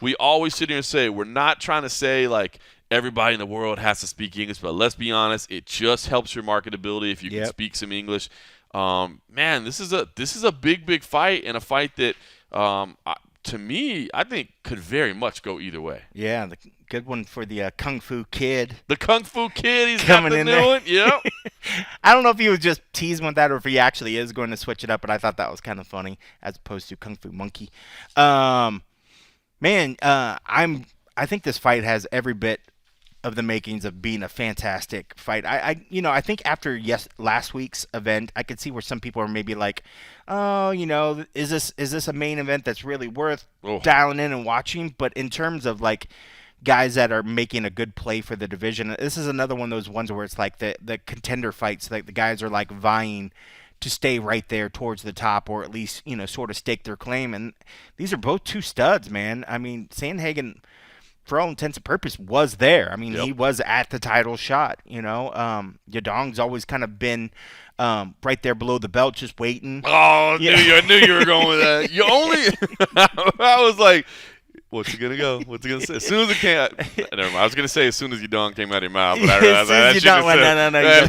S1: we always sit here and say, we're not trying to say, like, everybody in the world has to speak English. But let's be honest, it just helps your marketability if you can speak some English. Man, this is a big, big fight, and a fight that to me, I think could very much go either way.
S2: Yeah, the good one for the Kung Fu Kid.
S1: The Kung Fu Kid, he's coming got the new one. Yep.
S2: I don't know if he was just teasing with that or if he actually is going to switch it up, but I thought that was kind of funny as opposed to Kung Fu Monkey. I think this fight has every bit of the makings of being a fantastic fight. I think after last week's event, I could see where some people are maybe like, oh, is this a main event that's really worth dialing in and watching? But in terms of like guys that are making a good play for the division, this is another one of those ones where it's like the contender fights, like the guys are like vying to stay right there towards the top, or at least sort of stake their claim. And these are both 2 studs, man. I mean, Sandhagen, for all intents and purposes, was there. I mean, he was at the title shot. Yadong's always kind of been right there below the belt, just waiting.
S1: Oh, I knew you were going with that. I was like, what's he gonna go? What's he gonna say? As soon as it came out, never mind. I was gonna say as soon as Yadong came out of your mouth, but I realized
S2: no.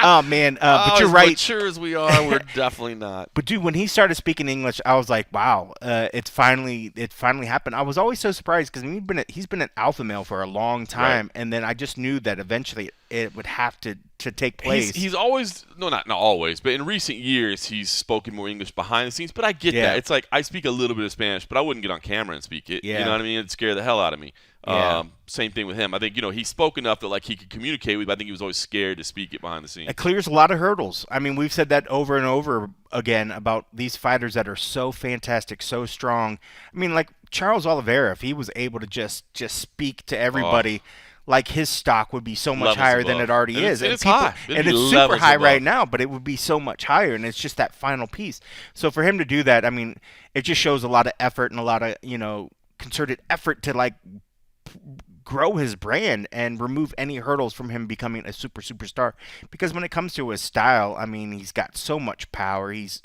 S2: Oh man, but you're right.
S1: Mature as we are, we're definitely not.
S2: But dude, when he started speaking English, I was like, wow, it finally happened. I was always so surprised because he's been an alpha male for a long time, and then I just knew that eventually it would have to take place.
S1: He's always not always, but in recent years he's spoken more English behind the scenes. But I get that. It's like I speak a little bit of Spanish, but I wouldn't get on camera and speak it. You know what I mean? It'd scare the hell out of me. Same thing with him. I think he spoke enough that like he could communicate with, but I think he was always scared to speak it behind the scenes.
S2: It clears a lot of hurdles. I mean, we've said that over and over again about these fighters that are so fantastic, so strong. I mean, like Charles Oliveira, if he was able to just speak to everybody, like his stock would be so much higher than it already is.
S1: And it's high.
S2: And it's super high right now, but it would be so much higher, and it's just that final piece. So for him to do that, I mean, it just shows a lot of effort and a lot of, concerted effort to like grow his brand and remove any hurdles from him becoming a superstar. Because when it comes to his style, I mean, he's got so much power. He's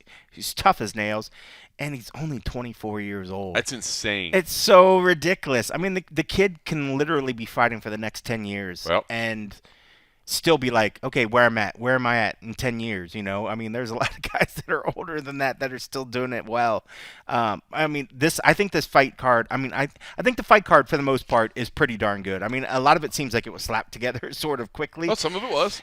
S2: tough as nails, and he's only 24 years old.
S1: That's insane.
S2: It's so ridiculous. I mean, the kid can literally be fighting for the next 10 years and still be like, okay, where am I at in 10 years? I mean, there's a lot of guys that are older than that are still doing it well. I mean, I think this fight card, I think the fight card for the most part is pretty darn good. I mean, a lot of it seems like it was slapped together sort of quickly.
S1: Well, some of it was.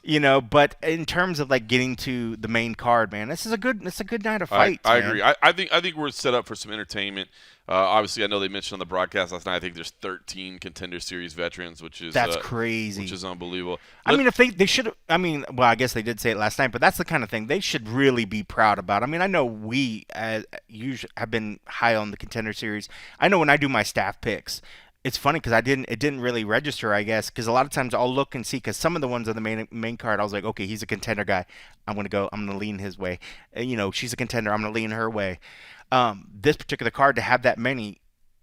S2: But in terms of like getting to the main card, man, it's a good night of fights.
S1: I agree. I think we're set up for some entertainment. Obviously, I know they mentioned on the broadcast last night, I think there's 13 Contender Series veterans, that's
S2: crazy.
S1: Which is unbelievable.
S2: I mean, if they should, well, I guess they did say it last night, but that's the kind of thing they should really be proud about. I mean, I know we usually have been high on the Contender Series. I know when I do my staff picks, it's funny because it didn't really register, I guess, because a lot of times I'll look and see, because some of the ones on the main card, I was like, okay, he's a contender guy. I'm going to lean his way. She's a contender. I'm going to lean her way. This particular card, to have that many,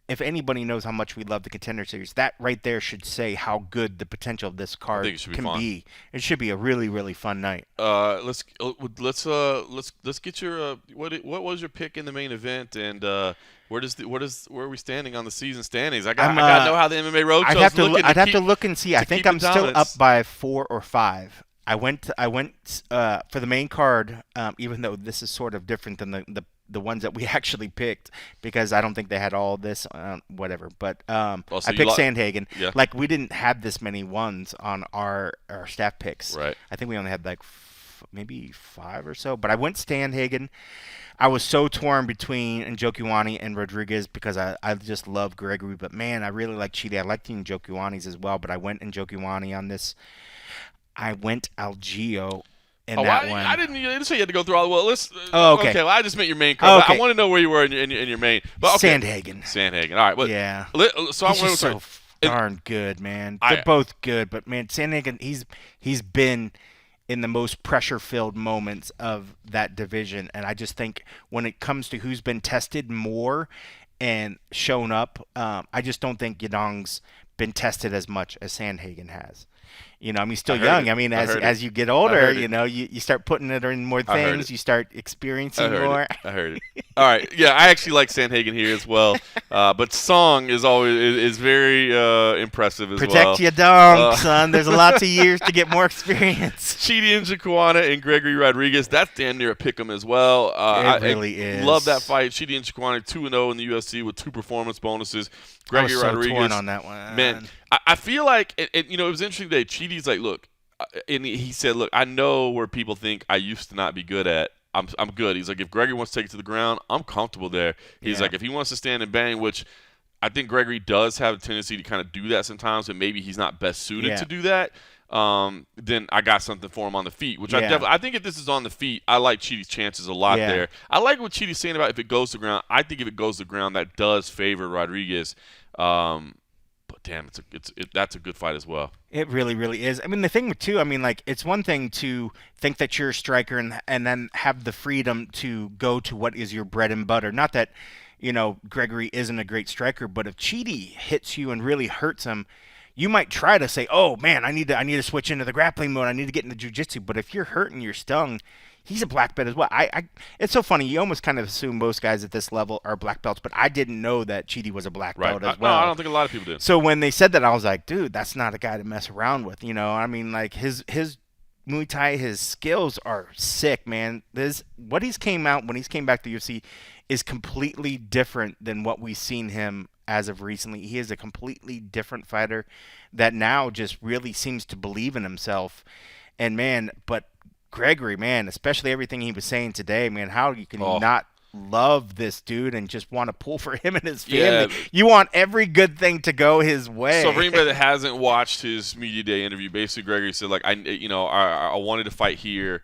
S2: if anybody knows how much we love the Contender Series, that right there should say how good the potential of this card can be. It should be a really, really fun night.
S1: Let's get your what was your pick in the main event, and where are we standing on the season standings? I got to know how the MMA Roadshow's looking.
S2: I'd have to look and see. I think I'm still up by 4 or 5. I went for the main card, even though this is sort of different than the ones that we actually picked, because I don't think they had all this, whatever. But I picked Sandhagen.
S1: Yeah.
S2: Like, we didn't have this many ones on our staff picks.
S1: Right.
S2: I think we only had like maybe 5 or so. But I went Sandhagen. I was so torn between Njokuani and Rodriguez because I just love Gregory. But, man, I really like Chidi. I like the Njokuani's as well, but I went Njokuani on this. I went Algeo in that one.
S1: I didn't say you had to go through all the well.
S2: Okay.
S1: Okay. Well, I just meant your main card.
S2: Okay.
S1: I want to know where you were in your main. But, okay.
S2: Sandhagen.
S1: All right. Well,
S2: yeah.
S1: So I'm
S2: just so darn good, man. They're both good, but man, Sandhagen, he's been in the most pressure-filled moments of that division, and I just think when it comes to who's been tested more and shown up, I just don't think Yadong's been tested as much as Sandhagen has. You know, I mean, still young. I mean, as you get older, you know, you start putting it in more things. You start experiencing more.
S1: I heard it. All right. Yeah, I actually like Sandhagen here as well. But Song is very impressive as well.
S2: Protect your dong, son. There's lots of years to get more experience.
S1: Chidi Njokuani and Gregory Rodriguez. That's damn near a pick'em as well.
S2: It really is.
S1: Love that fight. Chidi Njokuani 2-0 in the UFC with 2 performance bonuses. Gregory
S2: I was so
S1: Rodriguez.
S2: torn on that one.
S1: Man, I feel like, you know, it was interesting today. Chidi's like, look, and he said, look, I know where people think I used to not be good at. I'm good. He's like, if Gregory wants to take it to the ground, I'm comfortable there. He's like, if he wants to stand and bang, which I think Gregory does have a tendency to kind of do that sometimes, and maybe he's not best suited to do that. Then I got something for him on the feet, which I think if this is on the feet, I like Chidi's chances a lot there. I like what Chidi's saying about if it goes to the ground. I think if it goes to the ground, that does favor Rodriguez. But damn, that's a good fight as well.
S2: It really, really is. I mean, the thing too, I mean, like, it's one thing to think that you're a striker and then have the freedom to go to what is your bread and butter. Not that, you know, Gregory isn't a great striker, but if Chidi hits you and really hurts him, you might try to say, "Oh man, I need to switch into the grappling mode. I need to get into jiu-jitsu." But if you're hurt and you're stung, he's a black belt as well. It's so funny. You almost kind of assume most guys at this level are black belts, but I didn't know that Chidi was a black belt as well.
S1: No, I don't think a lot of people did.
S2: So when they said that, I was like, dude, that's not a guy to mess around with. You know, I mean, like his Muay Thai, his skills are sick, man. When he's came back to the UFC is completely different than what we've seen him as of recently. He is a completely different fighter that now just really seems to believe in himself. And man, but Gregory, man, especially everything he was saying today, man, how you can not love this dude and just want to pull for him and his family. Yeah. You want every good thing to go his way.
S1: So for anybody that hasn't watched his media day interview, basically Gregory said, like, I wanted to fight here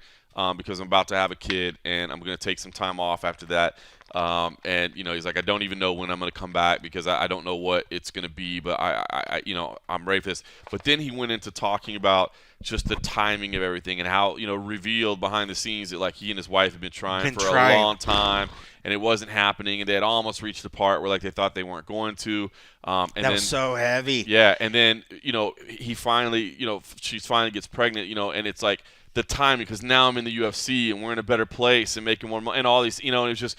S1: because I'm about to have a kid and I'm going to take some time off after that. And he's like, I don't even know when I'm going to come back because I don't know what it's going to be, but I'm ready for this. But then he went into talking about just the timing of everything and how, revealed behind the scenes that like he and his wife have been trying for a long time and it wasn't happening and they had almost reached the part where like they thought they weren't going to. And
S2: that was so heavy.
S1: Yeah. And then, he finally, she finally gets pregnant, and it's like, the timing, because now I'm in the UFC and we're in a better place and making more money and all these, and it was just,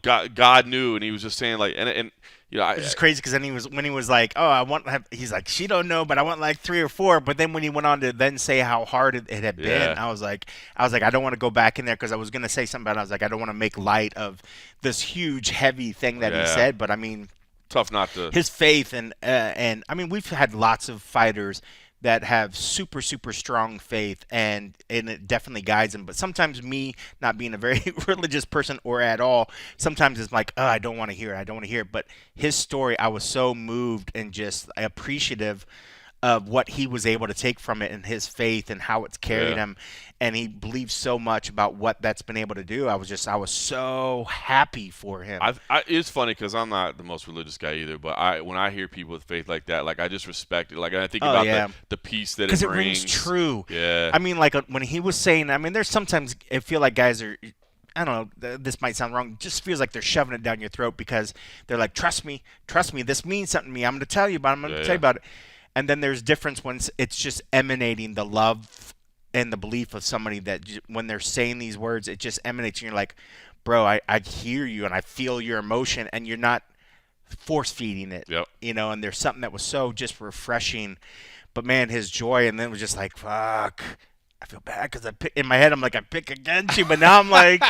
S1: God knew, and he was just saying like, and
S2: it's just crazy because then when he was like, oh, I want to have, he's like, she don't know, but I want like 3 or 4. But then when he went on to then say how hard it had been, I was like, I don't want to go back in there because I was gonna say something, but I was like, I don't want to make light of this huge heavy thing that he said, but I mean,
S1: tough not to.
S2: His faith and I mean, we've had lots of fighters that have super, super strong faith, and it definitely guides them. But sometimes me, not being a very religious person or at all, sometimes it's like, oh, I don't want to hear it. But his story, I was so moved and just appreciative of what he was able to take from it and his faith and how it's carried him. And he believes so much about what that's been able to do. I was so happy for him.
S1: It's funny because I'm not the most religious guy either, but when I hear people with faith like that, like I just respect it. Like I think about the peace that it brings.
S2: Because it rings true.
S1: Yeah.
S2: I mean, like when he was saying, I mean, there's sometimes I feel like guys are, I don't know, this might sound wrong, just feels like they're shoving it down your throat because they're like, trust me, this means something to me. I'm going to tell you about it. I'm going to tell you about it. And then there's difference when it's just emanating the love and the belief of somebody that when they're saying these words, it just emanates and you're like, bro, I hear you and I feel your emotion and you're not force feeding it, and there's something that was so just refreshing. But man, his joy, and then it was just like, fuck, I feel bad because in my head I'm like I pick against you, but now I'm like,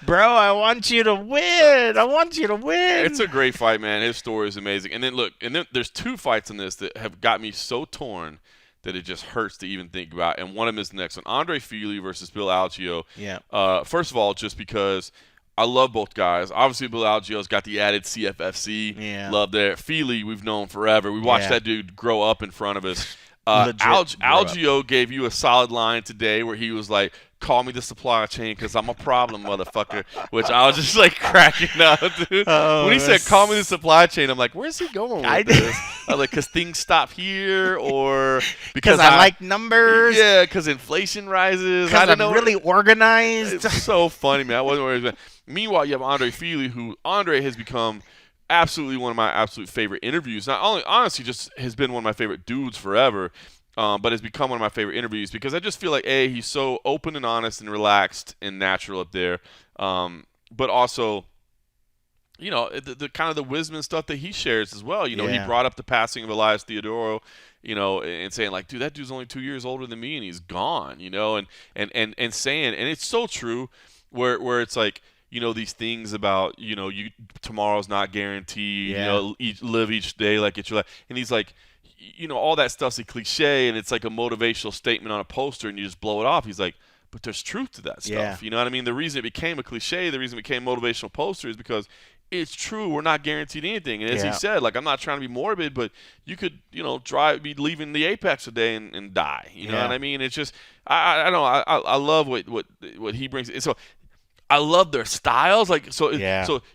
S2: bro, I want you to win. I want you to win.
S1: It's a great fight, man. His story is amazing. And then there's 2 fights in this that have got me so torn that it just hurts to even think about. And one of them is the next one, Andre Fili versus Bill Algeo.
S2: Yeah.
S1: First of all, just because I love both guys. Obviously, Bill Algeo's got the added CFFC.
S2: Yeah.
S1: Love that. Fili, we've known forever. We watched that dude grow up in front of us. Algeo gave you a solid line today where he was like, call me the supply chain because I'm a problem, motherfucker, which I was just like cracking up, dude. When he said, call me the supply chain, I'm like, where's he going with this? I was like, because things stop here or because
S2: I like numbers?
S1: Yeah, because inflation rises.
S2: Because I'm really organized.
S1: It's so funny, man. I wasn't worried. Meanwhile, you have Andre Fili, who Andre has become absolutely one of my absolute favorite interviews. Not only, honestly, just has been one of my favorite dudes forever, but has become one of my favorite interviews because I just feel like, A, he's so open and honest and relaxed and natural up there, but also, you know, the kind of the wisdom and stuff that he shares as well. You know, he brought up the passing of Elias Theodorou, you know, and saying like, dude, that dude's only 2 years older than me and he's gone, you know, and saying, and it's so true where it's like, you know, these things about, you know, tomorrow's not guaranteed, you know, live each day like it's your life. And he's like, you know, all that stuff's a cliche and it's like a motivational statement on a poster and you just blow it off. He's like, but there's truth to that stuff.
S2: Yeah.
S1: You know what I mean? The reason it became a cliche, the reason it became a motivational poster is because it's true. We're not guaranteed anything. And as he said, like, I'm not trying to be morbid, but you could, you know, be leaving the apex a day and die. You know what I mean? It's just, I don't know. I love what he brings. And so I love their styles. Like, so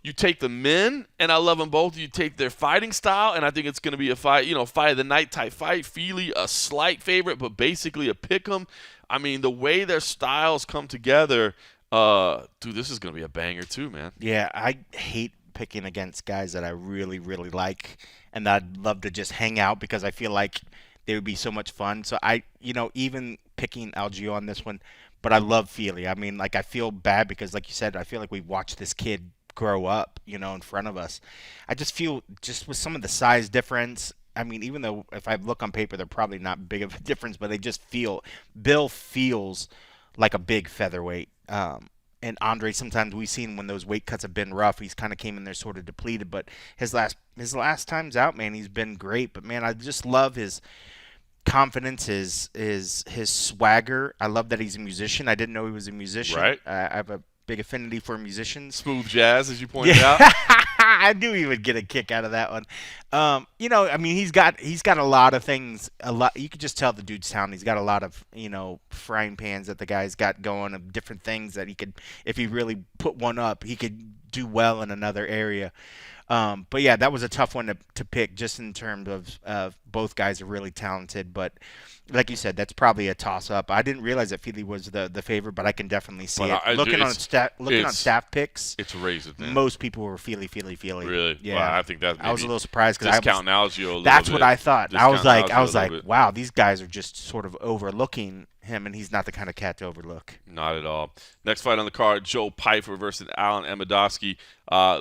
S1: you take the men, and I love them both. You take their fighting style, and I think it's going to be a fight, you know, fight of the night type fight. Fili, a slight favorite, but basically a pick 'em. I mean, the way their styles come together, dude, this is going to be a banger too, man.
S2: Yeah, I hate picking against guys that I really, really like, and I'd love to just hang out because I feel like they would be so much fun. So even picking Algeo on this one, but I love Fili. I mean, like, I feel bad because, like you said, I feel like we watched this kid grow up, you know, in front of us. I just feel just with some of the size difference. I mean, even though if I look on paper, they're probably not big of a difference, but they just feel – Bill feels like a big featherweight. And Andre, sometimes we've seen when those weight cuts have been rough, he's kind of came in there sort of depleted. But his last times out, man, he's been great. But, man, I just love his – confidence, his swagger. I love that he's a musician. I didn't know he was a musician.
S1: Right.
S2: I have a big affinity for musicians.
S1: Smooth jazz, as you pointed out.
S2: I knew he would get a kick out of that one. You know, I mean, he's got a lot of things. You could just tell the dude's talent. He's got a lot of, you know, frying pans that the guy's got going of different things that he could, if he really put one up, he could do well in another area. But yeah, that was a tough one to pick just in terms of both guys are really talented. But like you said, that's probably a toss-up. I didn't realize that Fili was the favorite, but I can definitely see it. Looking on staff picks,
S1: it's raised.
S2: Most people were Fili.
S1: Really?
S2: Yeah.
S1: Well, I think that
S2: I was a little surprised because
S1: discounting Algeo a little
S2: that's
S1: bit.
S2: what I thought. I was like,
S1: bit.
S2: wow, these guys are just sort of overlooking him, and he's not the kind of cat to overlook.
S1: Not at all. Next fight on the card, Joe Pyfer versus Alan Amedovski.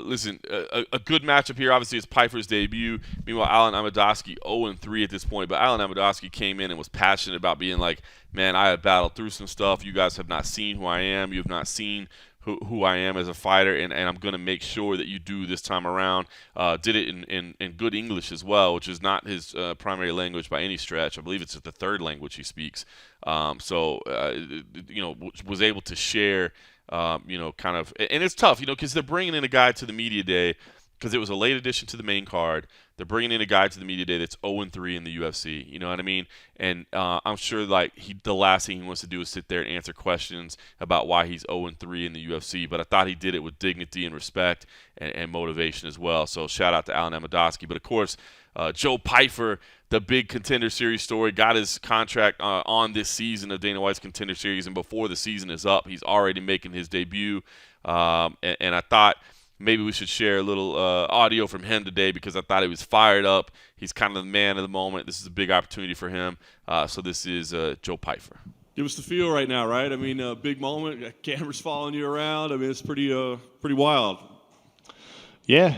S1: Listen, a good matchup here. Obviously, it's Pyfer's debut. Meanwhile, Alan Amedovski 0-3 at this point. But Alan Amedovski came in and was passionate about being like, man, I have battled through some stuff. You guys have not seen who I am. You have not seen who I am as a fighter, and I'm going to make sure that you do this time around. Did it in good English as well, which is not his primary language by any stretch. I believe it's the third language he speaks. You know, was able to share, you know, kind of – and it's tough, you know, because they're bringing in a guy to the media day because it was a late addition to the main card. They're bringing in a guy to the media day that's 0-3 in the UFC. You know what I mean? And I'm sure like the last thing he wants to do is sit there and answer questions about why he's 0-3 in the UFC. But I thought he did it with dignity and respect and motivation as well. So shout out to Alan Amedovski. But of course, Joe Pyfer, the big Contender Series story, got his contract on this season of Dana White's Contender Series, and before the season is up, he's already making his debut. And I thought maybe we should share a little audio from him today because I thought he was fired up. He's kind of the man of the moment. This is a big opportunity for him. So this is Joe Pyfer.
S3: Give us the feel right now, right? I mean, a big moment. Cameras following you around. I mean, it's pretty wild.
S4: Yeah,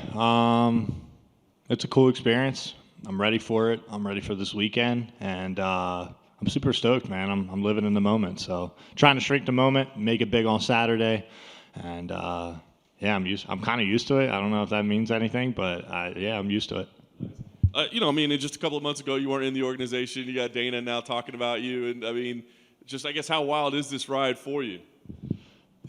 S4: it's a cool experience. I'm ready for it. I'm ready for this weekend, and I'm I'm super stoked, man. I'm living in the moment. So trying to shrink the moment, make it big on Saturday, and yeah, I'm kind of used to it. I don't know if that means anything, but yeah, I'm used to it.
S3: I mean, just a couple of months ago, you weren't in the organization. You got Dana now talking about you, and I mean, I guess how wild is this ride for you?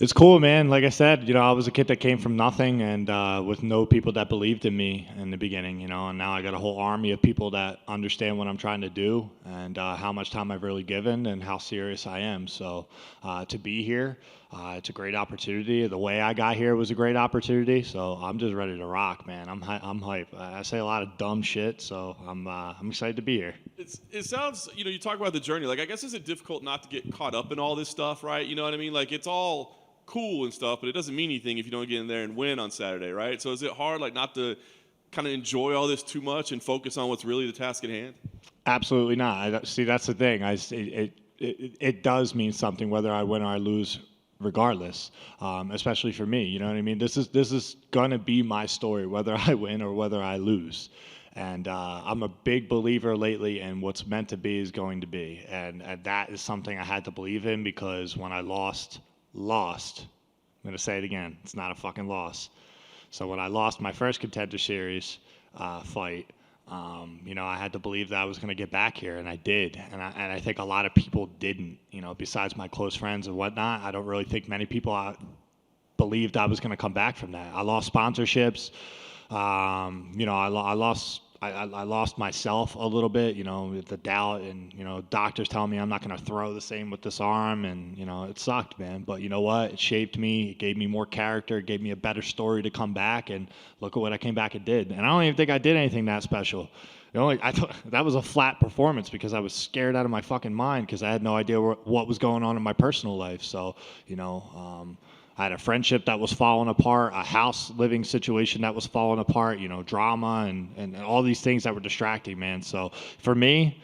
S4: It's cool, man. Like I said, I was a kid that came from nothing and with no people that believed in me in the beginning, and now I got a whole army of people that understand what I'm trying to do and how much time I've really given and how serious I am. So to be here, it's a great opportunity. The way I got here was a great opportunity. So I'm just ready to rock, man. I'm hype. I say a lot of dumb shit, so I'm excited to be here.
S3: It sounds, you talk about the journey. Like, I guess is it difficult not to get caught up in all this stuff, right? You know what I mean? Like, it's all cool and stuff, but it doesn't mean anything if you don't get in there and win on Saturday, right? So is it hard, like, not to kind of enjoy all this too much and focus on what's really the task at hand?
S4: Absolutely not. See, that's the thing. It does mean something whether I win or I lose, regardless. Especially for me, you know what I mean? This is gonna be my story, whether I win or whether I lose. And I'm a big believer lately in what's meant to be is going to be, and that is something I had to believe in because when I lost. I'm going to say it again. It's not a fucking loss. So when I lost my first Contender Series fight, I had to believe that I was going to get back here, and I did. And I think a lot of people didn't, besides my close friends and whatnot. I don't really think many people believed I was going to come back from that. I lost sponsorships. I lost myself a little bit, with the doubt, and doctors telling me I'm not going to throw the same with this arm, and it sucked, man. But you know what? It shaped me. It gave me more character. It gave me a better story to come back, and look at what I came back and did. And I don't even think I did anything that special. I thought that was a flat performance because I was scared out of my fucking mind because I had no idea what was going on in my personal life. So, I had a friendship that was falling apart, a house living situation that was falling apart, drama and all these things that were distracting, man. So for me,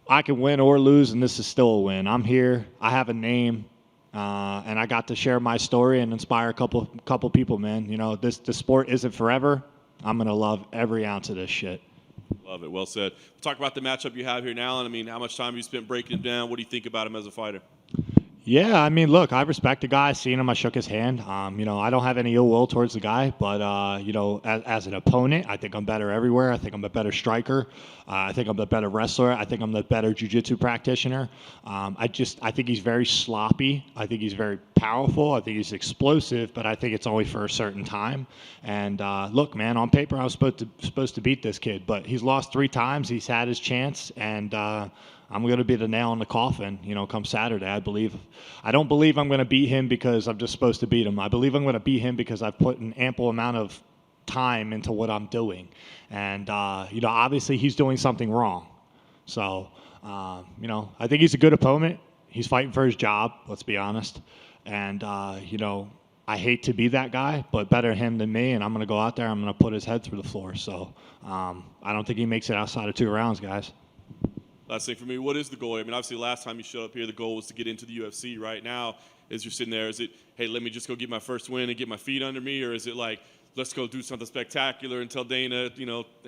S4: I can win or lose, and this is still a win. I'm here. I have a name, and I got to share my story and inspire a couple people, man. This sport isn't forever. I'm going to love every ounce of this shit.
S3: Love it. Well said. We'll talk about the matchup you have here now, and I mean, how much time have you spent breaking him down? What do you think about him as a fighter?
S4: Yeah, I mean, look, I respect the guy. Seeing him, I shook his hand. I don't have any ill will towards the guy, but as an opponent, I think I'm better everywhere. I think I'm a better striker. I think I'm the better wrestler. I think I'm the better jiu-jitsu practitioner. I think he's very sloppy. I think he's very powerful. I think he's explosive, but I think it's only for a certain time. And look, man, on paper, I was supposed to beat this kid, but he's lost 3 times. He's had his chance, and I'm going to be the nail in the coffin, come Saturday. I don't believe I'm going to beat him because I'm just supposed to beat him. I believe I'm going to beat him because I've put an ample amount of time into what I'm doing. And, obviously he's doing something wrong. So, I think he's a good opponent. He's fighting for his job, let's be honest. And, I hate to be that guy, but better him than me. And I'm going to go out there. I'm going to put his head through the floor. So I don't think he makes it outside of 2 rounds, guys.
S3: Last thing for me, what is the goal? I mean, obviously, last time you showed up here, the goal was to get into the UFC. Right now, as you're sitting there, is it, hey, let me just go get my first win and get my feet under me? Or is it like, let's go do something spectacular and tell Dana,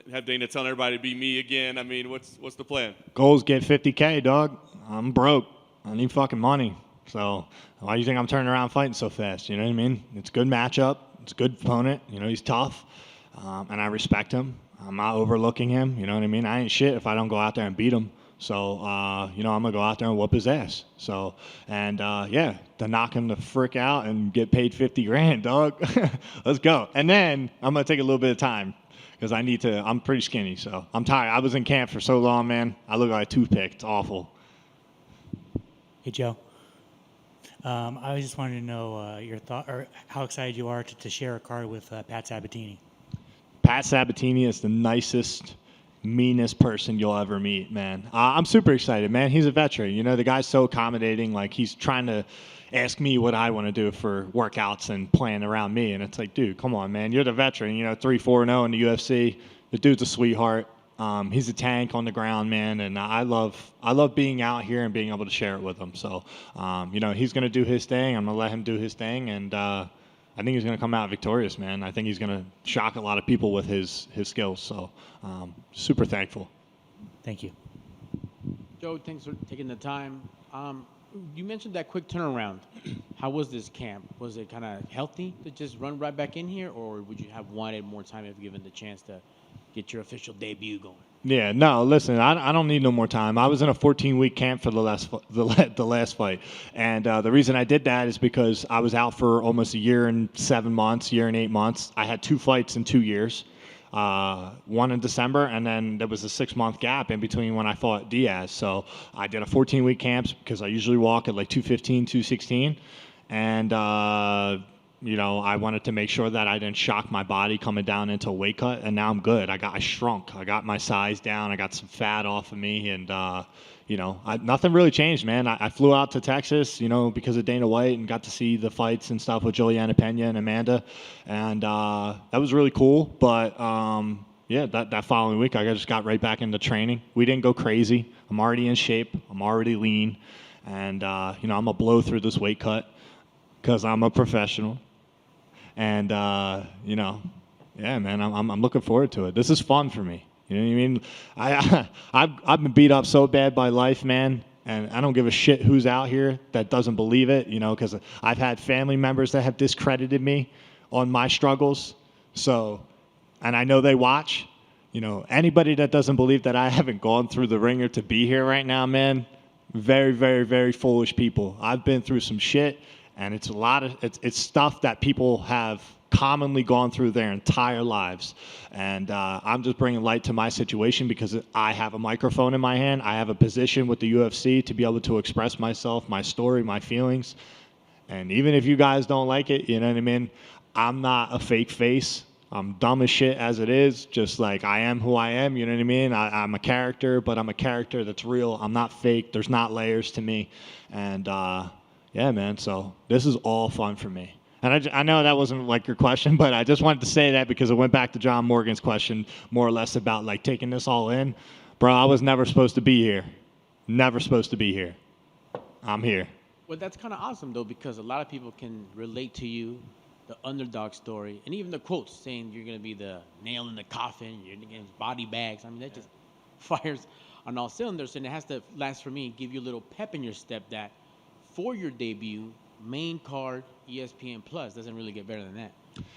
S3: have Dana telling everybody to be me again? I mean, what's the plan?
S4: Goals get $50K, dog. I'm broke. I need fucking money. So why do you think I'm turning around fighting so fast? You know what I mean? It's a good matchup. It's a good opponent. He's tough. And I respect him. I'm not overlooking him. You know what I mean? I ain't shit if I don't go out there and beat him. So, I'm going to go out there and whoop his ass. So, and, to knock him the frick out and get paid $50,000, dog. Let's go. And then I'm going to take a little bit of time because I'm pretty skinny. So I'm tired. I was in camp for so long, man. I look like a toothpick. It's awful.
S5: Hey, Joe. I just wanted to know your thought or how excited you are to share a card with Pat Sabatini.
S4: Pat Sabatini is the nicest, meanest person you'll ever meet, man. I'm super excited, man. He's a veteran. The guy's so accommodating. Like, he's trying to ask me what I want to do for workouts and plan around me. And it's like, dude, come on, man. You're the veteran, 3-4-0 in the UFC. The dude's a sweetheart. He's a tank on the ground, man. And I love being out here and being able to share it with him. So, he's going to do his thing. I'm going to let him do his thing. And I think he's going to come out victorious, man. I think he's going to shock a lot of people with his skills. So, super thankful.
S5: Thank you.
S6: Joe, thanks for taking the time. You mentioned that quick turnaround. How was this camp? Was it kind of healthy to just run right back in here, or would you have wanted more time if given the chance to get your official debut going?
S4: Yeah, no, listen, I don't need no more time. I was in a 14-week camp for the last fight. And the reason I did that is because I was out for almost a year and 7 months, year and 8 months. I had 2 fights in 2 years, one in December, and then there was a 6-month gap in between when I fought Diaz. So I did a 14-week camp because I usually walk at like 215, 216. And I wanted to make sure that I didn't shock my body coming down into a weight cut, and now I'm good. I shrunk. I got my size down. I got some fat off of me, and nothing really changed, man. I flew out to Texas, because of Dana White, and got to see the fights and stuff with Juliana Pena and Amanda, and that was really cool. But that following week, I just got right back into training. We didn't go crazy. I'm already in shape. I'm already lean, and I'm gonna blow through this weight cut because I'm a professional. And yeah, man, I'm looking forward to it. This is fun for me. You know what I mean? I've been beat up so bad by life, man, and I don't give a shit who's out here that doesn't believe it. Because I've had family members that have discredited me on my struggles. So, and I know they watch. Anybody that doesn't believe that I haven't gone through the ringer to be here right now, man, very, very, very foolish people. I've been through some shit. And it's it's stuff that people have commonly gone through their entire lives. And I'm just bringing light to my situation because I have a microphone in my hand. I have a position with the UFC to be able to express myself, my story, my feelings. And even if you guys don't like it, you know what I mean? I'm not a fake face. I'm dumb as shit as it is, just like I am who I am, you know what I mean? I'm a character, but I'm a character that's real. I'm not fake. There's not layers to me. And yeah, man, so this is all fun for me. And I know that wasn't like your question, but I just wanted to say that because it went back to John Morgan's question more or less about like taking this all in. Bro, I was never supposed to be here. Never supposed to be here. I'm here.
S6: Well, that's kind of awesome, though, because a lot of people can relate to you, the underdog story, and even the quotes saying you're going to be the nail in the coffin, you're going to body bags. I mean, that just fires on all cylinders, and it has to, last for me, give you a little pep in your step that for your debut, main card, ESPN Plus, doesn't really get better than that.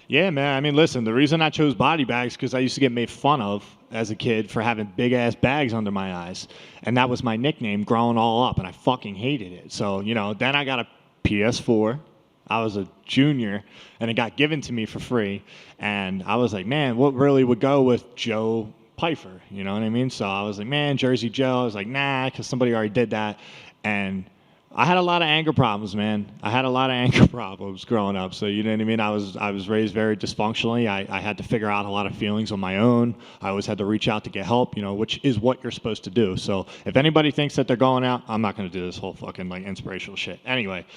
S4: Yeah, man. I mean, listen, the reason I chose body bags because I used to get made fun of as a kid for having big-ass bags under my eyes. And that was my nickname growing all up, and I fucking hated it. So, then I got a PS4. I was a junior, and it got given to me for free. And I was like, man, what really would go with Joe Pyfer? You know what I mean? So I was like, man, Jersey Joe. I was like, nah, because somebody already did that. And I had a lot of anger problems, man. I had a lot of anger problems growing up. So, you know what I mean? I was raised very dysfunctionally. I had to figure out a lot of feelings on my own. I always had to reach out to get help, which is what you're supposed to do. So if anybody thinks that they're going out, I'm not going to do this whole fucking like inspirational shit. Anyway,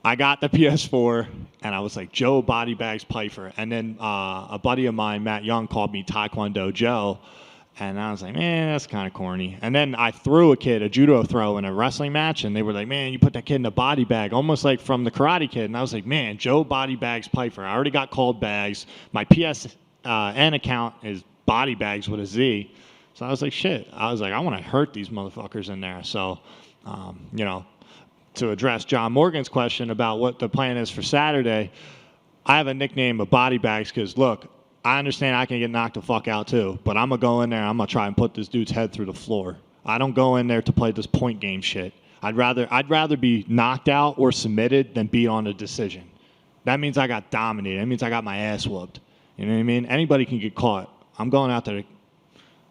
S4: I got the PS4, and I was like, Joe Body Bags Pyfer. And then a buddy of mine, Matt Young, called me Taekwondo Joe. And I was like, man, that's kind of corny. And then I threw a kid a judo throw in a wrestling match, and they were like, man, you put that kid in a body bag, almost like from the Karate Kid. And I was like, man, Joe Body Bags Pyfer. I already got called Bags. My PSN account is Body Bags with a Z. So I was like, shit. I was like, I want to hurt these motherfuckers in there. So, to address John Morgan's question about what the plan is for Saturday, I have a nickname of Body Bags because, look, I understand I can get knocked the fuck out too, but I'm going to go in there, I'm going to try and put this dude's head through the floor. I don't go in there to play this point game shit. I'd rather be knocked out or submitted than be on a decision. That means I got dominated. That means I got my ass whooped. You know what I mean? Anybody can get caught. I'm going out there to,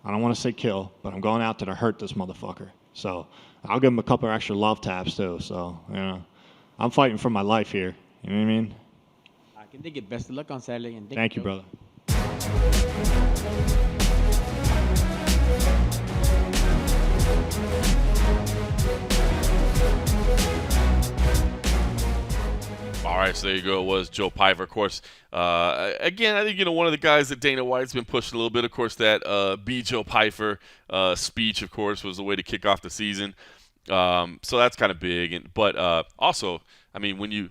S4: I don't want to say kill, but I'm going out there to hurt this motherfucker. So I'll give him a couple of extra love taps too. So, I'm fighting for my life here. You know what I mean?
S6: I can dig it. Best of luck on Saturday. And
S4: thank you, brother.
S1: All right, so there you go. It was Joe Pyfer, of course. Again, I think, one of the guys that Dana White's been pushing a little bit, of course, that Be Joe Pyfer speech, of course, was the way to kick off the season. So that's kind of big. But also, I mean, when you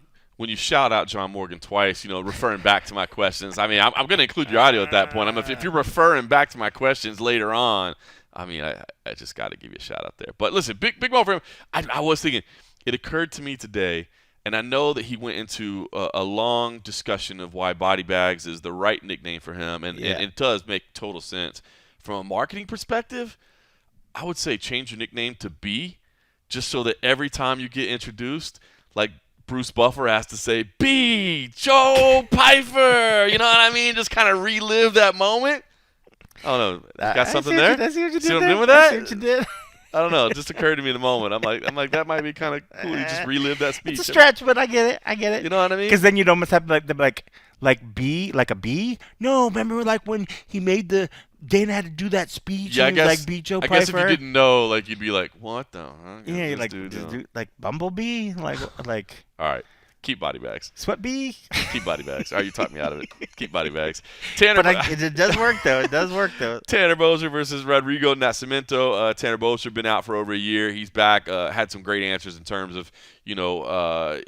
S1: shout out John Morgan twice, referring back to my questions, I mean, I'm going to include your audio at that point. If you're referring back to my questions later on, I mean, I just got to give you a shout out there. But listen, big moment for him. I was thinking, it occurred to me today, and I know that he went into a long discussion of why Body Bags is the right nickname for him, and it does make total sense. From a marketing perspective, I would say change your nickname to B, just so that every time you get introduced, like Bruce Buffer has to say, B, Joe Pyfer. You know what I mean? Just kind of relive that moment. I don't know. You got something there?
S2: I see what you did.
S1: See what I'm doing with that?
S2: I see what you did.
S1: I don't know. It just occurred to me in the moment. I'm like that might be kind of cool. You just relive that speech.
S2: It's a stretch, but I get it.
S1: You know what I mean?
S2: Because then you'd almost have like B, like a B. No, remember like when he made Dana had to do that speech.
S1: Yeah, I
S2: and he was
S1: guess.
S2: like, beat Joe
S1: I
S2: Pyfer.
S1: guess if you didn't know, like you'd be like, what the? Huh?
S2: Yeah, like
S1: dude.
S2: like Bumblebee, like
S1: All right. Keep Body Bags.
S2: Sweat Bee.
S1: Keep Body Bags. All right, you talked me out of it. Keep Body Bags. Tanner,
S2: But it does work though. It does work though.
S1: Tanner Bozier versus Rodrigo Nascimento. Tanner Bozier been out for over a year. He's back. Had some great answers in terms of, I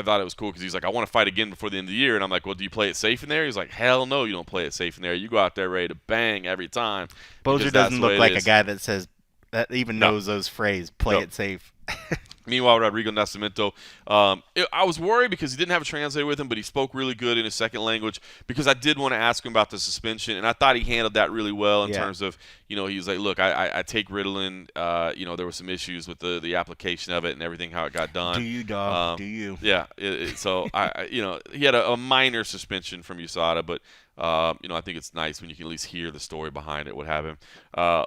S1: thought it was cool because he's like, I want to fight again before the end of the year. And I'm like, well, do you play it safe in there? He's like, hell no, you don't play it safe in there. You go out there ready to bang every time.
S2: Bozier doesn't look like a guy that says that even knows those phrases. Play it safe.
S1: Meanwhile, Rodrigo Nascimento, I was worried because he didn't have a translator with him, but he spoke really good in his second language because I did want to ask him about the suspension, and I thought he handled that really well in terms of, he was like, look, I take Ritalin. There were some issues with the application of it and everything, how it got done.
S2: Do you, dog? Do you?
S1: Yeah. So, he had a minor suspension from USADA, but I think it's nice when you can at least hear the story behind it, what happened.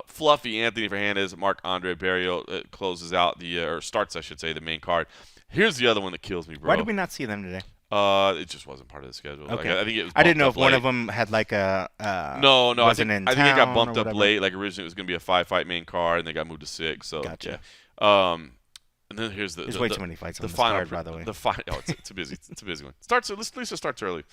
S1: Fluffy Anthony Fernandez, Marc-Andre Barrio closes out starts, I should say, the main card. Here's the other one that kills me, bro.
S2: Why did we not see them today?
S1: It just wasn't part of the schedule.
S2: Okay.
S1: Like, I think it was.
S2: I didn't know if
S1: late.
S2: one of them had like a.
S1: No. I think it got bumped up
S2: whatever.
S1: late. Like originally it was going to be a 5-fight main card, and they got moved to 6. So
S2: Gotcha.
S1: Yeah. And then here's
S2: There's way too many fights on
S1: the
S2: this
S1: final
S2: card, by the way.
S1: it's a busy one. At least it starts early.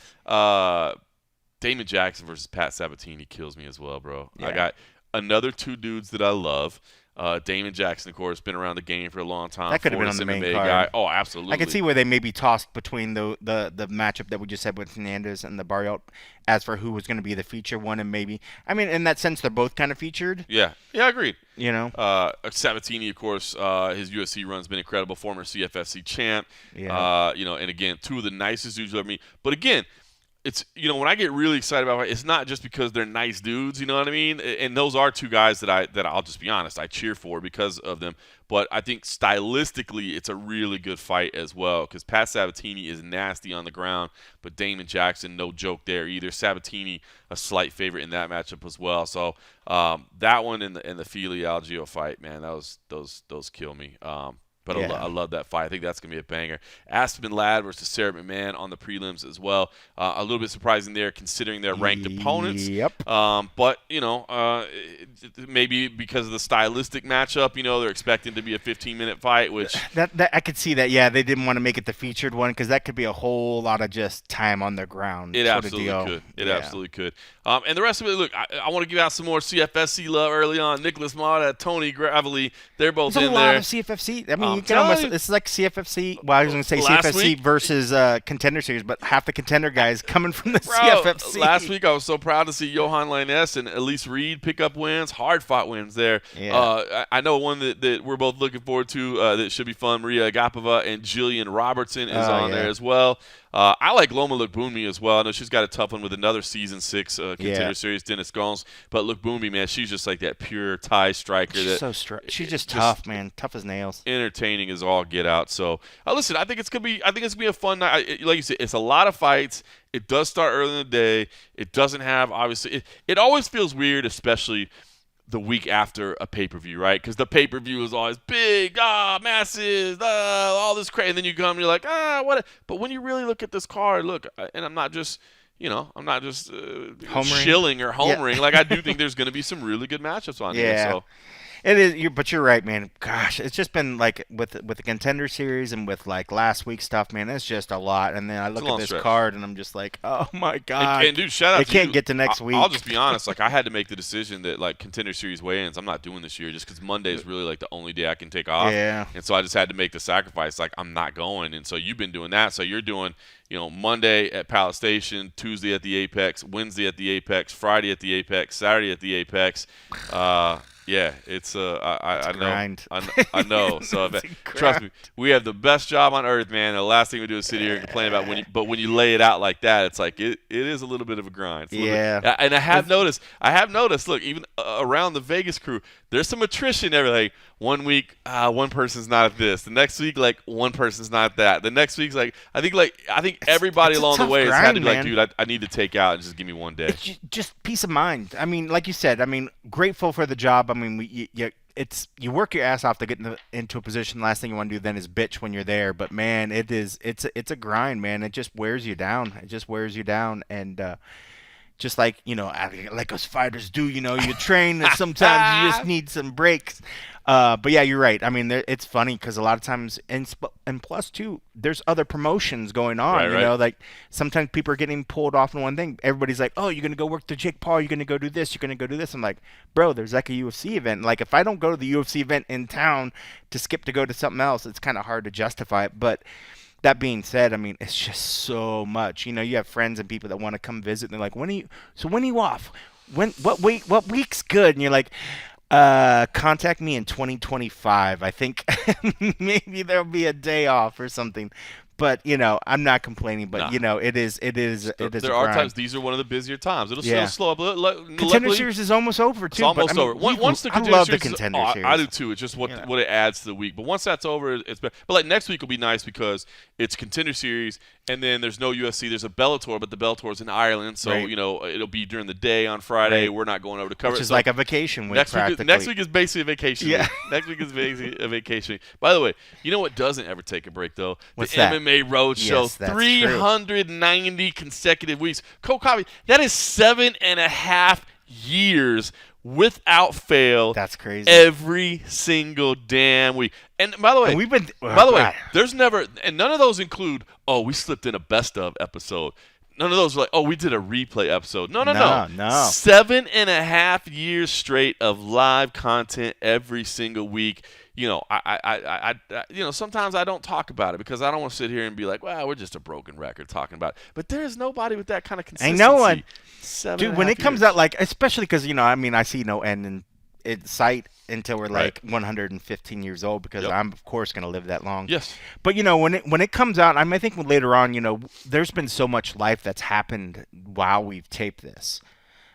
S1: Damon Jackson versus Pat Sabatini kills me as well, bro.
S2: Yeah.
S1: I got another two dudes that I love. Damon Jackson, of course, been around the game for a long time.
S2: That could have been on the
S1: MMA
S2: main card.
S1: guy. Oh, absolutely.
S2: I could see where they maybe tossed between the matchup that we just had with Fernandez and the Barrios as for who was going to be the feature one, and maybe, I mean, in that sense, they're both kind of featured.
S1: Yeah, agreed.
S2: Sabatini,
S1: of course, his UFC run's been incredible. Former CFFC champ.
S2: Yeah.
S1: And again, two of the nicest dudes you'll ever meet. But again, it's, when I get really excited about it, it's not just because they're nice dudes, you know what I mean? And those are two guys that I'll just be honest, I cheer for because of them. But I think stylistically, it's a really good fight as well because Pat Sabatini is nasty on the ground, but Damon Jackson, no joke there either. Sabatini, a slight favorite in that matchup as well. So that one and the Fili Algeo fight, man, those kill me. But
S2: Yeah.
S1: I love that fight. I think that's going to be a banger. Aspen Ladd versus Sarah McMahon on the prelims as well. A little bit surprising there considering their ranked opponents.
S2: Yep.
S1: But, maybe because of the stylistic matchup, they're expecting to be a 15-minute fight, which
S2: That I could see that. Yeah, they didn't want to make it the featured one because that could be a whole lot of just time on the ground.
S1: it
S2: sort of
S1: absolutely
S2: deal.
S1: could. It
S2: Yeah.
S1: absolutely could. And the rest of it, look, I want to give out some more CFSC love early on. Nicholas Mata, Tony Gravely, they're both
S2: There's a
S1: in
S2: lot
S1: there.
S2: of CFFC. I mean,
S1: I'm
S2: you can almost.
S1: telling you.
S2: It's like CFFC. Well, I was going to say
S1: Last
S2: CFFC
S1: week-
S2: versus Contender Series, but half the Contender guys coming from the
S1: Bro,
S2: CFFC.
S1: last week I was so proud to see Johan Liness and Elise Reed pick up wins, hard-fought wins there.
S2: Yeah.
S1: I know one that we're both looking forward to that should be fun. Maria Agapova and Jillian Robertson is on there as well. I like Loma Lukbunmi as well. I know she's got a tough one with another Season 6 Contender Series, Dennis Gomes. But Lukbunmi, man, she's just like that pure Thai striker.
S2: She's she's just tough, man. Tough as nails.
S1: Entertaining as all get out. So listen, I think it's gonna be a fun night. Like you said, it's a lot of fights. It does start early in the day. It doesn't have obviously. It always feels weird, especially the week after a pay-per-view, right? Because the pay-per-view is always big, massive, all this crazy, and then you come and you're like, what? But when you really look at this card, and I'm not just. shilling or homering. Like I do think there's going to be some really good matchups on here. So.
S2: It is, but you're right, man. Gosh, it's just been like with the Contender Series and with like last week's stuff, man. It's just a lot. And then I look at this card and I'm just like, oh my god.
S1: And dude, shout out
S2: they
S1: to
S2: can't
S1: you.
S2: get to next week.
S1: I'll just be honest. Like I had to make the decision that like Contender Series weigh-ins, I'm not doing this year just because Monday is really like the only day I can take off.
S2: Yeah.
S1: And so I just had to make the sacrifice. Like I'm not going. And so you've been doing that. So you're doing. Monday at Palace Station, Tuesday at the Apex, Wednesday at the Apex, Friday at the Apex, Saturday at the Apex. Yeah, it's I know,
S2: grind.
S1: I know. So
S2: It's a
S1: trust me, we have the best job on earth, man. The last thing we do is sit here and complain about when you lay it out like that, it's like it is a little bit of a grind.
S2: Yeah.
S1: And I have noticed. Look, even around the Vegas crew, there's some attrition every like 1 week, one person's not at this. The next week, like one person's not at that. The next week's like I think everybody
S2: it's a
S1: along the
S2: tough
S1: way has had to be
S2: grind,
S1: like,
S2: man.
S1: dude, I need to take out and just give me one day.
S2: It's just peace of mind. I mean, like you said, I mean, grateful for the job. I mean, you work your ass off to get into a position. The last thing you want to do then is bitch when you're there. But man, it's a grind, man. It just wears you down. And just like, like us fighters do, you train and sometimes you just need some breaks. But yeah, you're right. I mean, it's funny because a lot of times, and plus too, there's other promotions going on.
S1: Right.
S2: Like sometimes people are getting pulled off in one thing. Everybody's like, "Oh, you're gonna go work the Jake Paul. You're gonna go do this. You're gonna go do this." I'm like, "Bro, there's like a UFC event. Like if I don't go to the UFC event in town to skip to go to something else, it's kind of hard to justify it." But that being said, I mean, it's just so much. You have friends and people that want to come visit. And they're like, when are you off? What week's good? And you're like, contact me in 2025. I think maybe there'll be a day off or something. But I'm not complaining. But it is.
S1: There are times. These are one of the busier times. It'll slow up.
S2: Contender Series is almost over too.
S1: It's almost over. Once the Contender Series,
S2: Contender Series.
S1: I do too. It's just what it adds to the week. But once that's over, it's better. But like next week will be nice because it's Contender Series, and then there's no UFC. There's a Bellator, but the Bellator's in Ireland, so
S2: right.
S1: It'll be during the day on Friday.
S2: Right.
S1: We're not going over to cover
S2: Which
S1: it.
S2: is like a vacation week.
S1: Next week is basically a vacation week. Next week is basically a vacation week. By the way, you know what doesn't ever take a break though?
S2: What's
S1: the
S2: that?
S1: MMA Roadshow.
S2: Yes, that's
S1: 390 consecutive weeks. Copy. That is 7.5 years without fail.
S2: That's crazy.
S1: Every single damn week. And by the way, there's never, and none of those include, we slipped in a best of episode. None of those are like, we did a replay episode. No. 7.5 years straight of live content every single week. I sometimes I don't talk about it because I don't want to sit here and be like, well, we're just a broken record talking about it. But there is nobody with that kind of consistency.
S2: I know one.
S1: 7.5
S2: Dude, when it comes out, like, especially because, I see no end in sight until we're like 115 years old because I'm, of course, going to live that long.
S1: Yes.
S2: But, when it comes out, I think later on, there's been so much life that's happened while we've taped this.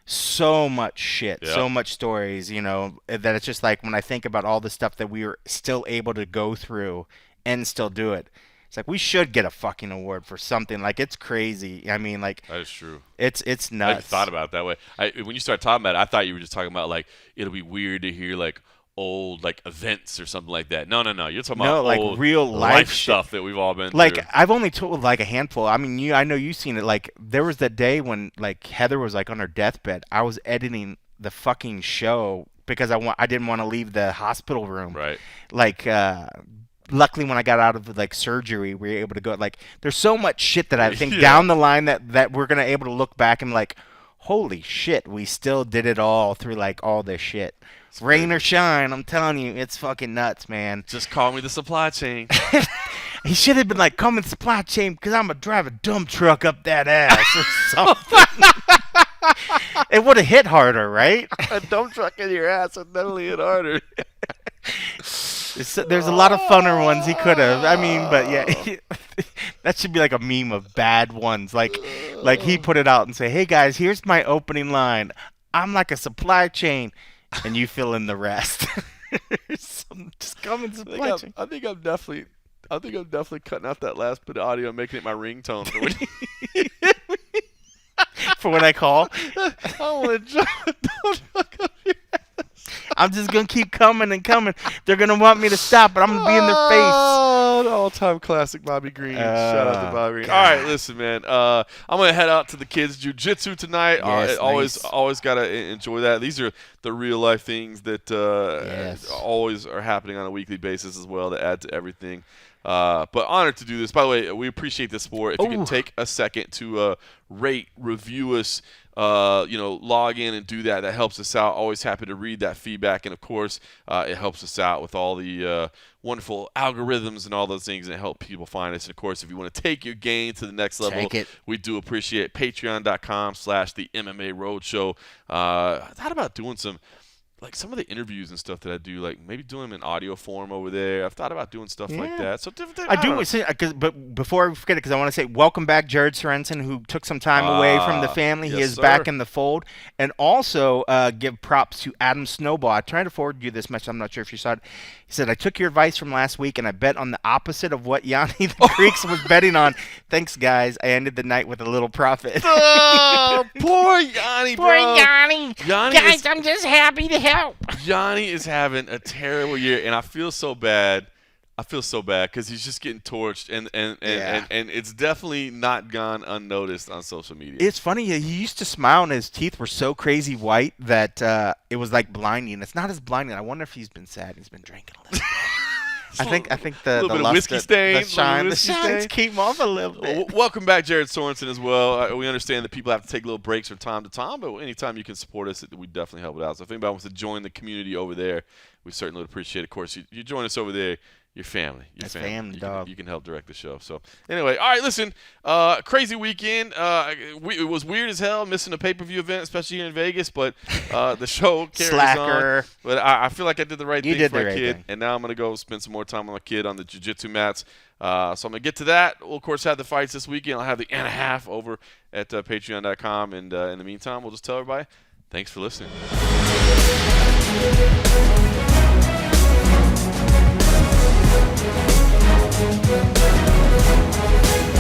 S2: So much shit, so much stories, that it's just like when I think about all the stuff that we were still able to go through and still do it, it's like we should get a fucking award for something. Like, it's crazy. I mean, like,
S1: that is true.
S2: It's nuts.
S1: I thought about it that way. When you started talking about it, I thought you were just talking about like it'll be weird to hear like old like events or something like that. No. You're talking about
S2: like
S1: old
S2: real life
S1: stuff that we've all been
S2: like
S1: through.
S2: I've only told like a handful. I mean, I know you've seen it. Like there was that day when like Heather was like on her deathbed. I was editing the fucking show because I didn't want to leave the hospital room.
S1: Right.
S2: Like luckily when I got out of like surgery, we were able to go. Like there's so much shit that I think down the line that we're gonna able to look back and like, holy shit, we still did it all through like all this shit. Rain or shine, I'm telling you, it's fucking nuts, man.
S1: Just call me the supply chain.
S2: He should have been like, come in supply chain because I'm going to drive a dump truck up that ass or something. It would have hit harder, right?
S1: A dump truck in your ass would definitely hit harder.
S2: There's a lot of funner ones he could have. I mean, but yeah, that should be like a meme of bad ones. Like he put it out and say, hey guys, here's my opening line. I'm like a supply chain. And you fill in the rest. Just come in supply chain.
S1: I think I'm definitely cutting out that last bit of audio and making it my ringtone for when
S2: for when I call.
S1: I want to don't fuck up your ass.
S2: I'm just gonna keep coming and coming. They're gonna want me to stop, but I'm gonna be in their face.
S1: Oh, the all-time classic Bobby Green. Shout out to Bobby Green. All right, listen, man. I'm gonna head out to the kids' jiu-jitsu tonight.
S2: Yes,
S1: always gotta enjoy that. These are the real-life things that always are happening on a weekly basis as well to add to everything. But honored to do this. By the way, we appreciate the support. If you can take a second to rate, review us, log in and do that. That helps us out. Always happy to read that feedback. And, of course, it helps us out with all the wonderful algorithms and all those things and help people find us. And, of course, if you want to take your game to the next level, we do appreciate Patreon.com/the MMA Roadshow. Thought about doing some like some of the interviews and stuff that I do, like maybe doing them in audio form over there. I've thought about doing stuff like that. So
S2: I do. But before I forget it, because I want to say welcome back, Jared Sorensen, who took some time away from the family. He is back in the fold. And also give props to Adam Snowball. I tried to forward you this message. I'm not sure if you saw it. He said, I took your advice from last week, and I bet on the opposite of what Yanni the Greeks was betting on. Thanks, guys. I ended the night with a little profit.
S1: Oh, poor Yanni, bro.
S2: Poor Yanni.
S1: Guys,
S2: I'm just happy to help.
S1: Yanni is having a terrible year, and I feel so bad. Because he's just getting torched, and it's definitely not gone unnoticed on social media.
S2: It's funny. He used to smile, and his teeth were so crazy white that it was like blinding. It's not as blinding. I wonder if he's been sad. He's been drinking a little bit. I think the
S1: little bit of whiskey stains,
S2: the shines came off a little bit.
S1: Welcome back, Jared Sorensen, as well. We understand that people have to take little breaks from time to time, but anytime you can support us, we definitely help it out. So if anybody wants to join the community over there, we certainly would appreciate it. Of course, you join us over there. Your family.
S2: That's family, dog.
S1: You can help direct the show. So, anyway, all right, listen. Crazy weekend. It was weird as hell missing a pay-per-view event, especially here in Vegas, but the show carries
S2: Slacker.
S1: on. But I feel like I did the right thing for my kid,
S2: thing.
S1: and now I'm going to go spend some more time with my kid on the jiu-jitsu mats. So I'm going to get to that. We'll, of course, have the fights this weekend. I'll have the and a half over at patreon.com. And in the meantime, we'll just tell everybody, thanks for listening.
S7: We'll be right back.